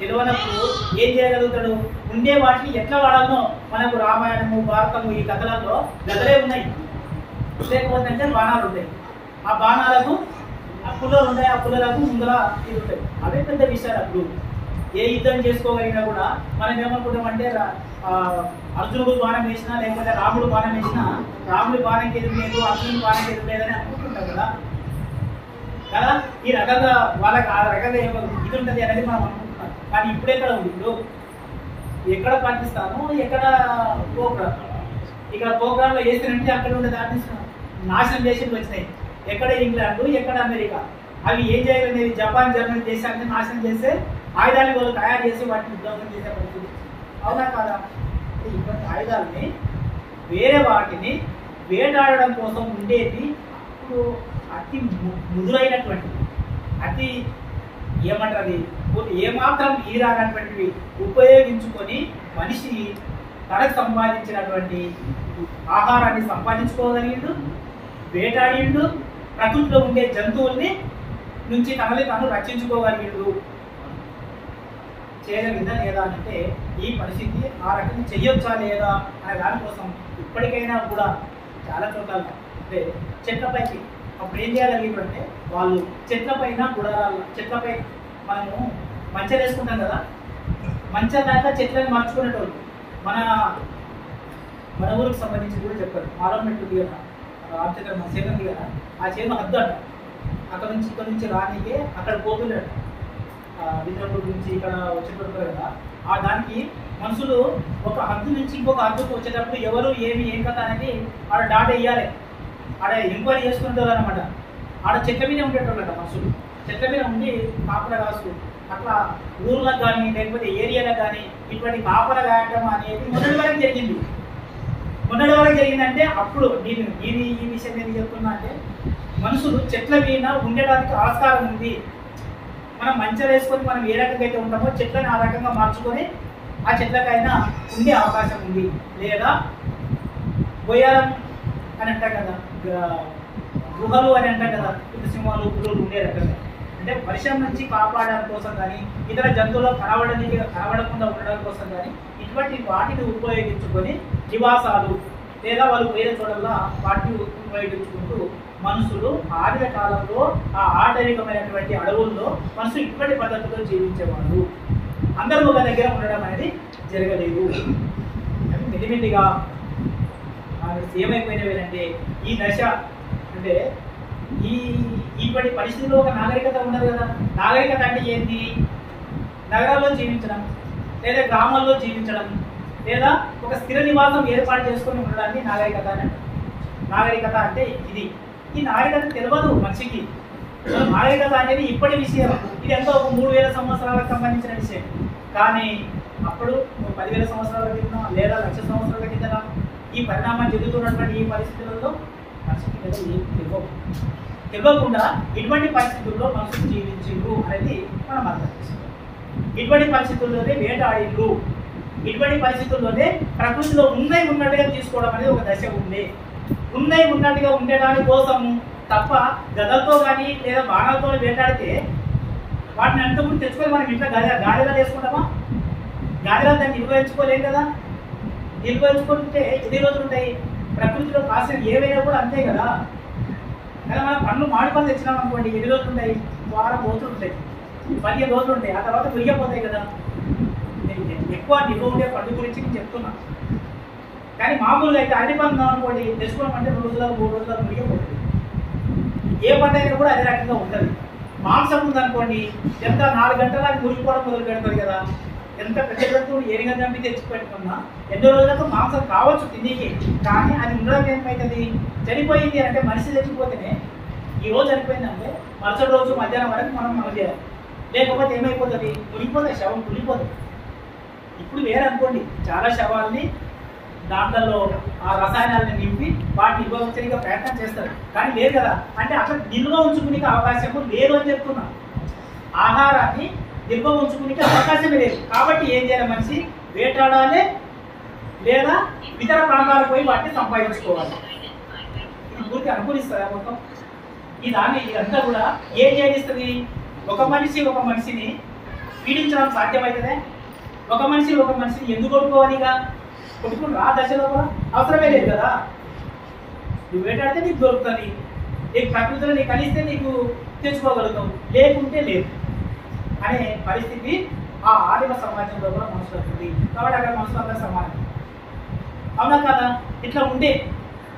తెలియనప్పుడు ఏం చేయగలుగుతాడు? ఉండే వాటిని ఎట్లా వాడాలో మనకు రామాయణము భారతము ఈ కథలలో గదలే ఉన్నాయి. లేకపోతే అంటే బాణాలు ఉంటాయి. ఆ బాణాలకు ఆ పుల్లలు ఉంటాయి. ఆ పుల్లలకు ముందర ఇది ఉంటాయి. అవే పెద్ద విషయాలు. అప్పుడు ఏ యుద్ధం చేసుకోగలిగినా కూడా మనం ఏమనుకుంటామంటే అర్జునుడు బాణం వేసినా లేకపోతే రాముడు బాణం వేసినా రాముడి బాణం ఎదురులేదు అర్జునుడి బాణం ఎదురులేదని అనుకుంటుంటాం కదా. కదా ఈ రకంగా వాళ్ళకి ఆ రకంగా ఏమో ఇది ఉంటుంది అనేది మనం అనుకుంటున్నాం. కానీ ఇప్పుడు ఎక్కడ ఉంది? ఇప్పుడు ఎక్కడ పాకిస్తాను ఎక్కడ పోగ్రామ్. ఇక్కడ ప్రోగ్రాంలో వేసినట్టు అక్కడ ఉండే దాన్ని నాశనం చేసి వచ్చినాయి. ఎక్కడ ఇంగ్లాండ్ ఎక్కడ అమెరికా అవి ఏం చేయాలనేది జపాన్ జర్మనీ దేశాన్ని నాశనం చేస్తే ఆయుధాలు వాళ్ళు తయారు చేసి వాటిని ఉద్యోగం చేసే పరిస్థితి. అవునా కాదా? ఇటువంటి ఆయుధాలని వేరే వాటిని వేటాడడం కోసం ఉండేది అప్పుడు అతి ముదురైనటువంటి అతి ఏమంటారు ఏమాత్రం ఈరానటువంటివి ఉపయోగించుకొని మనిషి తనకు సంపాదించినటువంటి ఆహారాన్ని సంపాదించుకోగలిగిండు, వేటాడిండు, ప్రకృతిలో ఉండే జంతువుల్ని నుంచి తనని తాను రక్షించుకోగలిగిండు. చేయగలిగిందా లేదా అంటే ఈ పరిస్థితి ఆ రకంగా చెయ్యొచ్చా లేదా అనే దానికోసం ఇప్పటికైనా కూడా చాలా చోట్ల అంటే చెట్లపైకి అప్పుడు ఏం చేయగలిగారు అంటే వాళ్ళు చెట్లపైన గుడారాలు చెట్లపై మనము మంచెలు వేసుకుంటాం కదా, మంచె దాకా చెట్లను మార్చుకునేటోళ్ళు. మన ఊరికి సంబంధించి కూడా చెప్పారు. పార్లమెంట్ దిగ రామచంద్ర మన చేను దిగ ఆ చేను హద్దు అంట. అక్కడ నుంచి రానికే అక్కడ పోతుండట. విద్యాపూర్ నుంచి ఇక్కడ వచ్చేటప్పుడు కదా ఆ దానికి మనుషులు ఒక హద్దు నుంచి ఇంకొక హద్దుకు వచ్చేటప్పుడు ఎవరు ఏం కథ అనేది ఆడ డాటా వేయాలి. ఆడ ఎంక్వైరీ చేసుకుంటారు అనమాట. ఆడ చెట్ల మీద ఉండేటోళ్ళట మనుషులు. చెట్ల మీద ఉండి కాపలా కాసు అట్లా ఊర్లకు కానీ లేకపోతే ఏరియాలకు కానీ ఇటువంటి కాపలా కాయటం అనేది మొదటి వరకు జరిగింది. మొన్నటి వరకు జరిగిందంటే అప్పుడు నేను ఈ విషయం నేను చెప్తున్నా అంటే మనుషులు చెట్ల మీద ఉండడానికి ఆస్కారం ఉంది. మనం మంచిగా వేసుకొని మనం ఏ రకంగా అయితే ఉంటామో చెట్లను ఆ రకంగా మార్చుకొని ఆ చెట్లకైనా ఉండే అవకాశం ఉంది. లేదా బొయ్యారం అని అంటాం కదా, గుహలు అని అంటాం కదా, సింహాలు పులులు ఉండే రకంగా అంటే వర్షం నుంచి కాపాడడం కోసం కానీ ఇతర జంతువులు కనబడకుండా ఉండడం కోసం కానీ ఇటువంటి వాటిని ఉపయోగించుకొని నివాసాలు లేదా వాళ్ళు వేరే చోటల్లో వాటిని ఉపయోగించుకుంటూ మనుషులు ఆదిమ కాలంలో ఆ ఆటవికమైనటువంటి అడవుల్లో మనుషులు ఇటువంటి పద్ధతిలో జీవించేవాళ్ళు. అందరూ ఒక దగ్గర ఉండడం అనేది జరగలేదు. మెల్లిమెల్లిగా స్టాండర్డ్స్ ఏమైపోయినవి అంటే ఈ దశ అంటే ఇప్పటి పరిస్థితుల్లో ఒక నాగరికత ఉండదు కదా. నాగరికత అంటే ఏంటి? నగరాల్లో జీవించడం లేదా గ్రామాల్లో జీవించడం లేదా ఒక స్థిర నివాసం ఏర్పాటు చేసుకొని ఉండడాన్ని నాగరికత అని అంటారు. నాగరికత అంటే ఇది. ఈ నాగరికత తెలియదు మనిషికి. నాగరికత అనేది ఇప్పటి విషయం. ఇది ఎంతో ఒక 3000 సంవత్సరాలకు సంబంధించిన విషయం. కానీ అప్పుడు 10,000 సంవత్సరాల కింద లేదా 1,00,000 సంవత్సరాల కింద ఈ పరిణామం చెందుతున్నటువంటి ఈ పరిస్థితులలో మనిషికి కదా ఏం తెలియకుండా ఇటువంటి పరిస్థితుల్లో మనుషులు జీవించిండ్రు అనేది మనం అర్థం చేసుకోవాలి. ఇటువంటి పరిస్థితుల్లోనే వేటాడిండ్రు. ఇటువంటి పరిస్థితుల్లోనే ప్రకృతిలో ఉన్నట్టుగా తీసుకోవడం అనేది ఒక దశ ఉంది. ఉన్నట్టుగా ఉండడానికి కోసం తప్ప గదలతో కానీ లేదా బాణాలతో వేటాడితే వాటిని అంతా కూడా తెచ్చుకొని మనం ఇంట్లో గాలిలో వేసుకుంటామా? గాలిలో దాన్ని నిర్వహించుకోలేం కదా. నిర్వహించుకుంటే ఎన్ని రోజులు ఉంటాయి? ప్రకృతిలో కాసిన ఏవైనా కూడా అంతే కదా. కానీ మనం పండ్లు మామిడి పండ్లు తెచ్చినాం అనుకోండి, ఎన్ని రోజులు ఉంటాయి? వారం రోజులు ఉంటాయి, 15 రోజులు ఉంటాయి. ఆ తర్వాత మురిగిపోతాయి కదా. ఎక్కువ నిల్వ ఉండే పండు గురించి నేను చెప్తున్నా. కానీ మామూలుగా అయితే అరటి పండు అనుకోండి, తెచ్చుకోవడం 2 రోజులు 3 రోజులు మురిగిపోతుంది. ఏ పండు అయినా కూడా అదే రకంగా ఉంటుంది. మాంసం ఉందనుకోండి, ఎంత 4 గంటల మురిగిపోవడం మొదలు పెడుతుంది కదా. ఎంత పెద్ద జంతువులు 8 గంటల చంపి తెచ్చి పెట్టుకున్నా ఎన్నో రోజులకు మాంసం కావచ్చు తినేకి. కానీ అది ఉండడం ఏమవుతుంది? చనిపోయింది అంటే మనిషి చచ్చిపోతేనే ఈ రోజు చనిపోయిందంటే మరుసటి రోజు మధ్యాహ్నం వరకు మనం చేయాలి. లేకపోతే ఏమైపోతుంది? మురిగిపోతుంది, శవం కులిపోతుంది. ఇప్పుడు వేరే అనుకోండి, చాలా శవాల్ని దాంట్లో ఆ రసాయనాలను నింపి వాటిని నిల్వగా ప్రయత్నం చేస్తారు. కానీ లేదు కదా. అంటే అట్లా నిల్వ ఉంచుకునే అవకాశము లేదు అని చెప్తున్నా. ఆహారాన్ని నిల్వ ఉంచుకునే అవకాశమే లేదు. కాబట్టి ఏం చేయాలి? మనిషి వేటాడాలి లేదా ఇతర ప్రాంతాలకు పోయి వాటిని సంపాదించుకోవాలి. ఇది పూర్తి అనుకూలిస్తుంది మొత్తం. ఇదంతా కూడా ఏం చేయనిస్తుంది? ఒక మనిషిని పీడించడం సాధ్యమవుతుందే? ఒక మనిషిని ఎందుకు కొట్టుకోవాలిగా? కొట్టుకుని రా దశలో కూడా అవసరమే లేదు కదా. నువ్వు వేటాడితే నీకు దొరుకుతుంది, నీకు ప్రకృతిలో నీకు కలిస్తే నీకు తెచ్చుకోగలుగుతావు, లేకుంటే లేదు అనే పరిస్థితి ఆ ఆదిమ సమాజంలో కూడా మనుషులు వస్తుంది. కాబట్టి అక్కడ మనుషులు అందరూ సమానం. అవునా కదా? ఇట్లా ఉంటే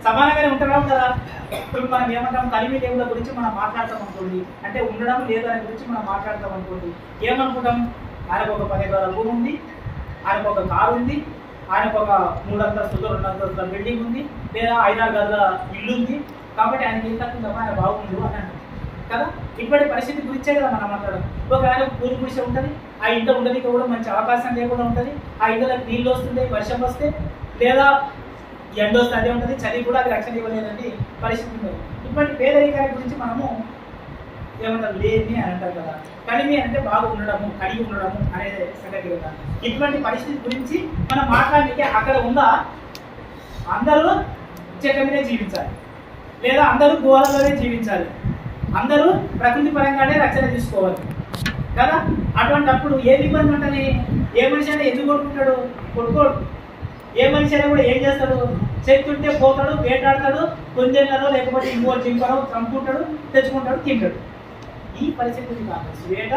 సమానంగానే ఉంటారా కదా. ఇప్పుడు మనం ఏమంటాం? కలిమి దేవుల గురించి మనం మాట్లాడతాం అనుకోండి, అంటే ఉండడం లేదు అనే గురించి మనం మాట్లాడతాం అనుకోండి. ఏమనుకుంటాం? ఆయనకు ఒక 10 ఎకరాల భూమి ఉంది, ఆయనకు ఒక కారు ఉంది, ఆయనకు ఒక 3 అంతస్తులు 2 అంతస్తుల బిల్డింగ్ ఉంది, లేదా 5-6 గదుల ఇల్లు ఉంది. కాబట్టి ఆయనకి ఏం తక్కువ ఆయన బాగుండు అని అంటారు కదా. ఇప్పటి పరిస్థితి గురించే కదా మనం మాట్లాడడం. ఒక ఆయన కూలి గుడిసె ఉంటుంది, ఆ ఇంట్లో ఉండడానికి కూడా మంచి అవకాశం లేకుండా ఉంటుంది. ఆ ఇంట్లోకి నీళ్ళు వస్తుంది, వర్షం వస్తే లేదా ఎండ వస్తే అదే ఉంటుంది, చలి కూడా అది రక్షణ ఇవ్వలేదండి పరిస్థితి ఉంటుంది. ఇటువంటి పేదరికాల గురించి మనము ఏమంటారు? లేని అని అంటారు కదా. కలిమి అంటే బాగా ఉండడము, కలిగి ఉండడము అనేది సంగతి కదా. ఇటువంటి పరిస్థితి గురించి మనం మాట్లాడితే అక్కడ ఉందా? అందరూ చెట్ల మీదే జీవించాలి, లేదా అందరూ గోడలోనే జీవించాలి, అందరూ ప్రకృతి పరంగానే రక్షణ తీసుకోవాలి కదా. అటువంటిప్పుడు ఏమి ఇబ్బంది ఉంటుంది? ఏ మనిషి అయినా ఎందుకు కొట్టుకుంటాడు? కొట్టుకోడు. ఏ మనిషి అయినా కూడా ఏం చేస్తాడు? చెట్టుంటే పోతాడు, వేటాడతాడు, కొంచెంలో లేకపోతే ఇంకో చింపడం చంపుకుంటాడు, తెచ్చుకుంటాడు, తింటాడు. ఈ పరిస్థితి కాదు. వేట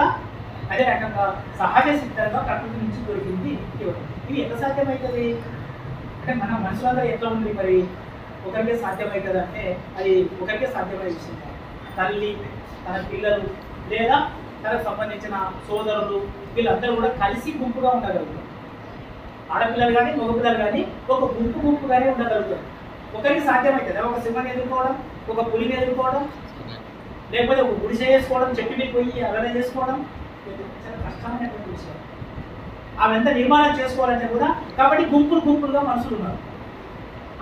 అదే రకంగా సహజ సిద్ధంగా ప్రకృతి నుంచి దొరికింది. ఇవి ఎంత సాధ్యమవుతుంది అంటే మన మనుషులందరూ ఎట్లా ఉంది? మరి ఒకరికే సాధ్యమవుతుంది అంటే అది ఒకరికే సాధ్యమయ్యే విషయం. తల్లి, తన పిల్లలు లేదా తనకు సంబంధించిన సోదరులు వీళ్ళందరూ కూడా కలిసి గుంపుగా ఉండగలుగుతారు. ఆడపిల్లలు కానీ మగపిల్లలు కానీ ఒక గుంపుగానే ఉండగలుగుతారు. ఒకరికి సాధ్యమవుతుంది. ఒక సింహాన్ని ఎదుర్కోవడం, ఒక పులిని ఎదుర్కోవడం, లేకపోతే ఒక గుడిసె చేసుకోవడం, చెట్టు మీద పోయి అలనే చేసుకోవడం చాలా కష్టమైనటువంటి విషయం. అవంతా నిర్మాణం చేసుకోవాలంటే కూడా కాబట్టి గుంపులుగా మనుషులు ఉన్నారు.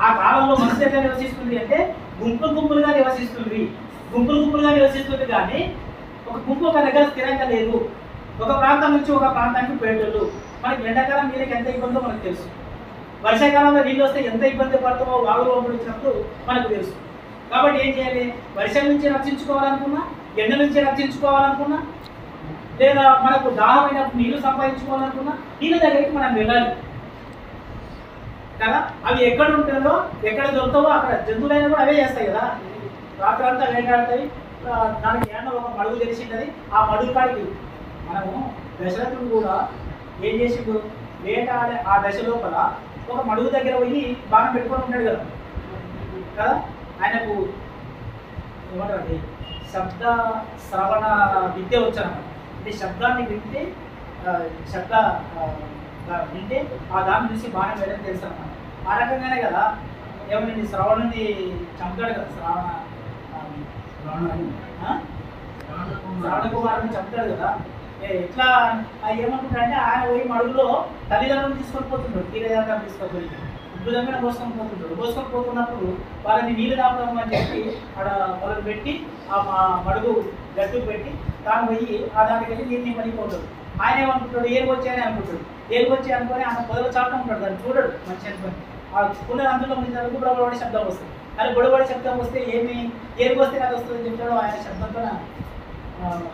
ఆ కాలంలో మనుషులు ఎట్లా నివసిస్తుంది అంటే గుంపులుగా నివసిస్తుంది. కానీ ఒక గుంపు ఒక దగ్గర స్థిరంగా లేదు. ఒక ప్రాంతం నుంచి ఒక ప్రాంతానికి పోయేటోళ్ళు. మనకి ఎండాకాలం నీళ్ళకి ఎంత ఇబ్బందో మనకు తెలుసు. వర్షాకాలంలో నీళ్ళు వస్తే ఎంత ఇబ్బంది పడతామో వాగులో వచ్చినప్పుడు మనకు తెలుసు. కాబట్టి ఏం చేయాలి? వర్షం నుంచి రక్షించుకోవాలనుకున్నా, ఎండ నుంచి రక్షించుకోవాలనుకున్నా, లేదా మనకు దాహమైన నీళ్లు సంపాదించుకోవాలనుకున్నా నీళ్ళ దగ్గరికి మనం వెళ్ళాలి కదా. అవి ఎక్కడ ఉంటుందో, ఎక్కడ దొరుకుతావో అక్కడ జంతువులైనా కూడా అవే చేస్తాయి కదా. రాత్రంతా వేటాడతాయి. దానికి ఏమన్నా ఒక మడుగు తెలిసిందని ఆ మడుగు కాడికి మనము దశరథుడు కూడా ఏం చేసిండు? వేటాడే ఆ దశ లోపల ఒక మడుగు దగ్గర పోయి బాణం పెట్టుకొని ఉంటాడు కదా. కదా. ఆయనకు ఏమంటారు శబ్ద శ్రవణ విద్య వచ్చానమాట. అంటే శబ్దాన్ని వింటే శబ్ద వింటే ఆ దాన్ని చూసి బాణం వేయడం తెలుసు అనమాట. ఆ రకంగానే కదా ఏమని శ్రవణుని చంపుతాడు కదా, శ్రవణ కుమారుని చంపుతాడు కదా. ఎట్లా ఏమనుకుంటాడంటే ఆయన పోయి మడుగులో తల్లిదండ్రులను తీసుకొని పోతుంటాడు, తీరయాత్రలు తీసుకొని ఉద్భుతంగా మోసుకొని పోతుంటాడు. మోసుకొని పోతున్నప్పుడు వాళ్ళని నీళ్ళు తాపుదామని చెప్పి అక్కడ వాళ్ళని పెట్టి ఆ మడుగు గట్టుకు పెట్టి తాను పోయి ఆ దానికి వెళ్ళి నీరుని పడిపోతాడు. ఆయన ఏమనుకుంటాడు, ఏరుకొచ్చాయని అనుకుంటాడు. ఏరుకొచ్చి అనుకొని ఆయన పొదల చాటం ఉంటాడు, దాన్ని చూడడు మంచి అనుకొని. ఆ పుల్ల అందులో ముందు బుడబడి శబ్దం వస్తుంది. అది బుడబడి శబ్దం వస్తే ఏమి ఏరుకొస్తే అది వస్తుందని చెప్తాడు. ఆయన శబ్దంతో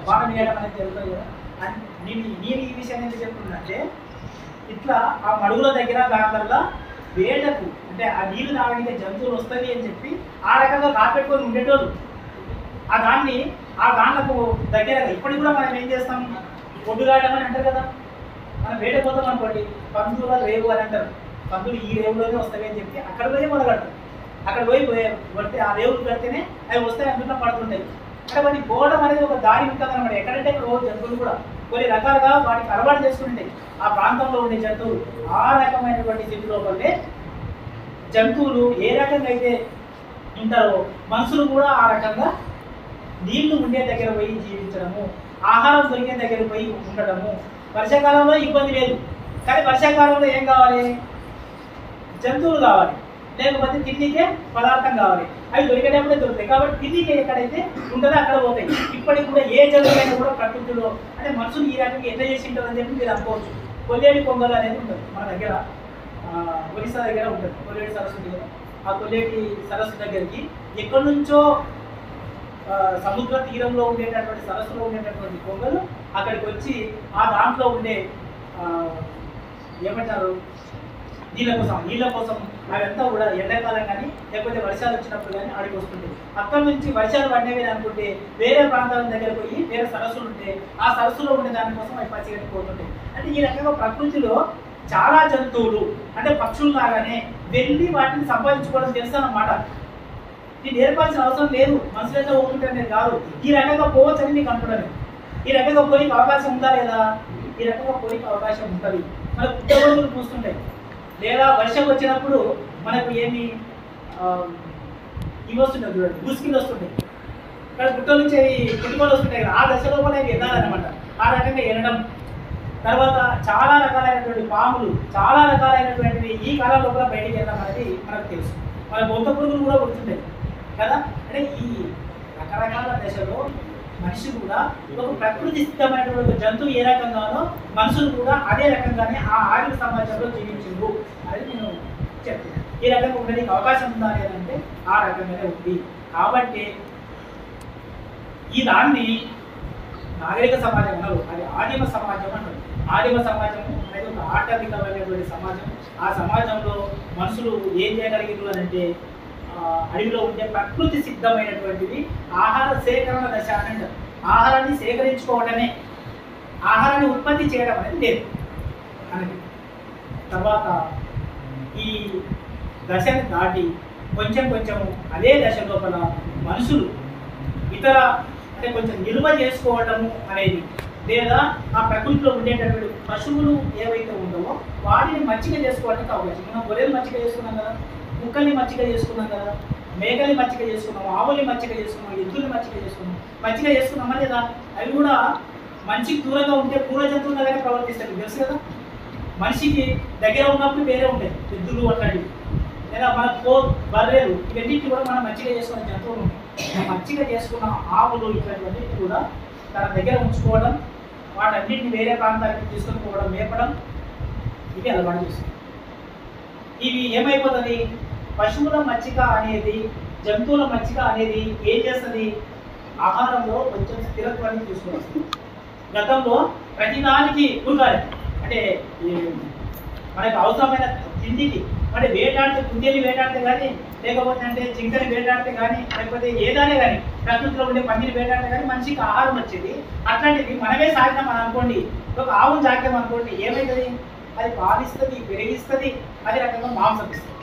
బాణం వేయడం అనేది జరుగుతుంది కదా. నేను ఈ విషయాన్ని ఎందుకు చెప్తుందంటే ఇట్లా ఆ మడుగుల దగ్గర దాంట్లో వేటకు అంటే ఆ నీళ్లు తాగడానికి జంతువులు వస్తుంది అని చెప్పి ఆ రకంగా కాపెట్టుకొని ఉండేటోళ్ళు. ఆ దాంట్లకు దగ్గర ఇప్పటికి కూడా మనం ఏం చేస్తాం, ఒడ్డుగాయడం అని అంటారు కదా. మనం వేట పోతాం అనుకోండి, పందుల రేవు అని అంటారు. పందులు ఈ రేవులోనే వస్తాయి అని చెప్పి అక్కడ పోయి మొదలగడతాం. అక్కడ పోయి పడితే ఆ రేవులు కడితేనే అవి వస్తాయి, అందులో పడుతుంటాయి. అంటే వాటి పోవడం అనేది ఒక దారి ఉంటుంది అనమాట. ఎక్కడంటే రోజు జంతువులు కూడా కొన్ని రకాలుగా వాటికి అలవాటు చేసుకుంటాయి ఆ ప్రాంతంలో ఉండే జంతువులు. ఆ రకమైనటువంటి స్థితి లోపలే జంతువులు ఏ రకంగా అయితే ఉంటారో మనుషులు కూడా ఆ రకంగా నీళ్లు ఉండే దగ్గర పోయి జీవించడము, ఆహారం దొరికే దగ్గర పోయి ఉండడము. వర్షాకాలంలో ఇబ్బంది లేదు, కానీ వర్షాకాలంలో ఏం కావాలి, జంతువులు కావాలి, లేకపోతే తిండికే పదార్థం కావాలి. అవి దొరికేటప్పుడే దొరుకుతాయి. కాబట్టి తిండికి ఎక్కడైతే ఉంటుందో అక్కడ పోతాయి. ఇప్పటికి కూడా ఏ జంతువులైనా కూడా ప్రకృతిలో అంటే మనుషులు ఈ రకంగా ఎట్లా చేసి ఉంటుందని చెప్పి మీరు అనుకోవచ్చు. కొల్లేటి పొంగల్ అనేది ఉంటుంది మన దగ్గర, ఒరిస్సా దగ్గర ఉంటుంది కొల్లేటి సరస్సు దగ్గర. ఆ కొల్లేటి సరస్సు దగ్గరికి ఎక్కడి నుంచో సముద్ర తీరంలో ఉండేటటువంటి సరస్సులో ఉండేటటువంటి పొంగలు అక్కడికి వచ్చి ఆ దాంట్లో ఉండే ఏమంటారు నీళ్ళ కోసం అవంతా కూడా ఎండాకాలం కానీ లేకపోతే వర్షాలు వచ్చినప్పుడు కానీ ఆడికి వస్తుంటాయి. అక్కడి నుంచి వర్షాలు పడినవి అనుకుంటే వేరే ప్రాంతాల దగ్గర పోయి వేరే సరస్సులు ఉంటే ఆ సరస్సులో ఉండే దానికోసం అవి పచ్చిగట్టి పోతుంటాయి. అంటే ఈ రకంగా ప్రకృతిలో చాలా జంతువులు అంటే పక్షులు లాగానే వెళ్ళి వాటిని సంపాదించుకోవడం తెలుసు అన్నమాట. ఇది నేర్పాల్సిన అవసరం లేదు, మనసులో ఓపుకుంటే కాదు. ఈ రకంగా పోవచ్చని మీకు అంటున్నాను. ఈ రకంగా పోయికి అవకాశం ఉందా లేదా? ఈ రకంగా పోయికి అవకాశం ఉంటుంది. మనకు పుట్టగొడుగులు పూస్తుంటాయి, లేదా వర్షం వచ్చినప్పుడు మనకు ఏమి ఇవి వస్తుంటాయి చూడండి, గుస్కిలు వస్తుంటాయి. ఇక్కడ పుట్ట నుంచి పుట్టుకొని వస్తుంటాయి కదా, ఆ దశలో కూడా ఎన్నాలన్నమాట. ఆ రకంగా ఎనడం. తర్వాత చాలా రకాలైనటువంటి పాములు, చాలా రకాలైనటువంటివి ఈ కాలంలో కూడా బయటికి వెళ్ళడం అనేది మనకు తెలుసు. మన బొంత పురుగులు కూడా పుడుతుంటాయి కదా. అంటే ఈ రకరకాల దశలో మనిషి కూడా ఒక ప్రకృతి సిద్ధమైనటువంటి జంతువు ఏ రకంగానో మనుషులు కూడా అదే రకంగానే ఆ ఆయుధ సమాజంలో జీవించిండు అనేది నేను చెప్తున్నాను. ఈ రకంగా ఉండడానికి అవకాశం ఉందా లేదంటే ఆ రకంగానే ఉంది. కాబట్టి ఈ దాన్ని నాగరిక సమాజం అన్నారు, అది ఆదిమ సమాజం అంటారు. ఆదిమ సమాజం అనేది ఒక ఆటవికమైనటువంటి సమాజం. ఆ సమాజంలో మనుషులు ఏం చేయగలిగారు అని అంటే అడవిలో ఉండే ప్రకృతి సిద్ధమైనటువంటిది ఆహార సేకరణ దశ అని అంటారు. ఆహారాన్ని సేకరించుకోవడమే, ఆహారాన్ని ఉత్పత్తి చేయడం అనేది లేదు అనేది. తర్వాత ఈ దశని దాటి కొంచెం అదే దశ లోపల మనుషులు ఇతర అంటే కొంచెం నిల్వ చేసుకోవడము అనేది, లేదా ఆ ప్రకృతిలో ఉండేటటువంటి పశువులు ఏవైతే ఉండవో వాటిని మచ్చిక చేసుకోవడానికి అవకాశం. మనం గొర్రెలు మచ్చిక చేసుకున్నాం కదా, కుక్కల్ని మచ్చిక చేసుకున్నాం కదా, మేకల్ని మచ్చిక చేసుకున్నాం, ఆవుల్ని మచ్చిక చేసుకున్నాం, ఎద్దుల్ని మచ్చిక చేసుకున్నాం. మచ్చిక చేసుకున్నామా లేదా? అవి కూడా మనిషికి దూరంగా ఉంటే క్రూర జంతువులుగానే ప్రవర్తిస్తాయి, తెలుసు కదా. మనిషికి దగ్గర ఉన్నప్పుడు వేరే ఉంటాయి ఎద్దులు అట్లాంటివి, లేదా మన బర్రెలు, ఇవన్నింటి కూడా మనం మచ్చిక చేసుకున్న జంతువులు ఉంటాయి. మచ్చిక చేసుకున్న ఆవులు ఇట్లాంటివన్నింటి కూడా తన దగ్గర ఉంచుకోవడం, వాటన్నింటిని వేరే ప్రాంతానికి తీసుకొని పోవడం, మేపడం, ఇవి అలవాటు చేస్తుంది. ఇవి ఏమైపోతుంది, పశువుల మచ్చిక అనేది జంతువుల మచ్చిక అనేది ఏం చేస్తుంది, ఆహారంలో కొంచెం స్థిరత్వాన్ని తీసుకుని వస్తుంది. గతంలో ప్రతిదానికి కూరగాయలు అంటే మనకు అవసరమైన తిండికి అంటే వేటాడితే కుందేలు వేటాడితే కానీ, లేకపోతే అంటే జింకని వేటాడితే కానీ, లేకపోతే ఏదైనా కానీ ప్రకృతిలో ఉండే పందిని వేటాడితే కానీ మనిషికి ఆహారం వచ్చేది. అట్లాంటిది మనమే సాగినాం అని అనుకోండి, ఒక ఆవును సాగాం అనుకోండి, ఏమవుతుంది, అది పాలిస్తుంది, పెరిగిస్తుంది, అదే రకంగా మాంసం ఇస్తుంది.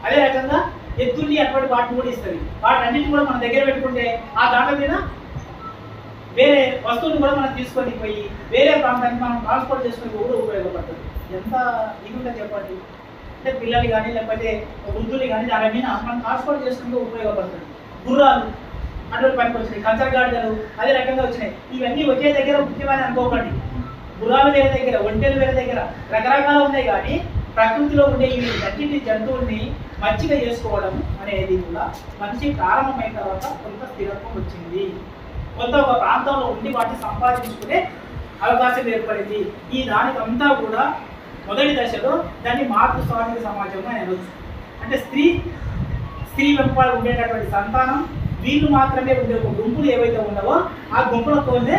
అదే రకంగా ఎద్దుల్ని అటువంటి వాటిని కూడా ఇస్తుంది. వాటన్నిటిని కూడా మన దగ్గర పెట్టుకుంటే ఆ దాంట్లో మీద వేరే వస్తువులు కూడా మనం తీసుకొని పోయి వేరే ప్రాంతానికి మనం ట్రాన్స్పోర్ట్ చేసుకుని కూడా ఉపయోగపడుతుంది. ఎంత ఇది ఉంటుంది చెప్పండి. అంటే పిల్లలు కానీ లేకపోతే వృద్ధులు కానీ దాని మీద మనం ట్రాన్స్పోర్ట్ చేసుకుంటూ ఉపయోగపడుతుంది. గుర్రాలు అటువంటి పనికి వచ్చినాయి, కంచరగాడిదలు అదే రకంగా వచ్చినాయి. ఇవన్నీ ఒకే దగ్గర ముఖ్యమైన అనుకోకండి. గుర్రాలు వేరే దగ్గర, ఒంటెలు వేరే దగ్గర, రకరకాలు ఉన్నాయి. కానీ ప్రకృతిలో ఉండే ఈ అన్నింటి జంతువుల్ని మంచిగా చేసుకోవడం అనేది కూడా మనిషి ప్రారంభమైన తర్వాత కొంత స్థిరత్వం వచ్చింది. కొంత ఒక ప్రాంతంలో ఉండి వాటిని సంపాదించుకునే అవకాశం ఏర్పడింది. ఈ దానికంతా కూడా మొదటి దశలో దాన్ని మాతృస్వామిక సమాజంగా అనవచ్చు. అంటే స్త్రీ వెంపడ ఉండేటటువంటి సంతానం వీళ్ళు మాత్రమే ఉండే ఒక గుంపులు ఏవైతే ఉన్నావో ఆ గుంపులతోనే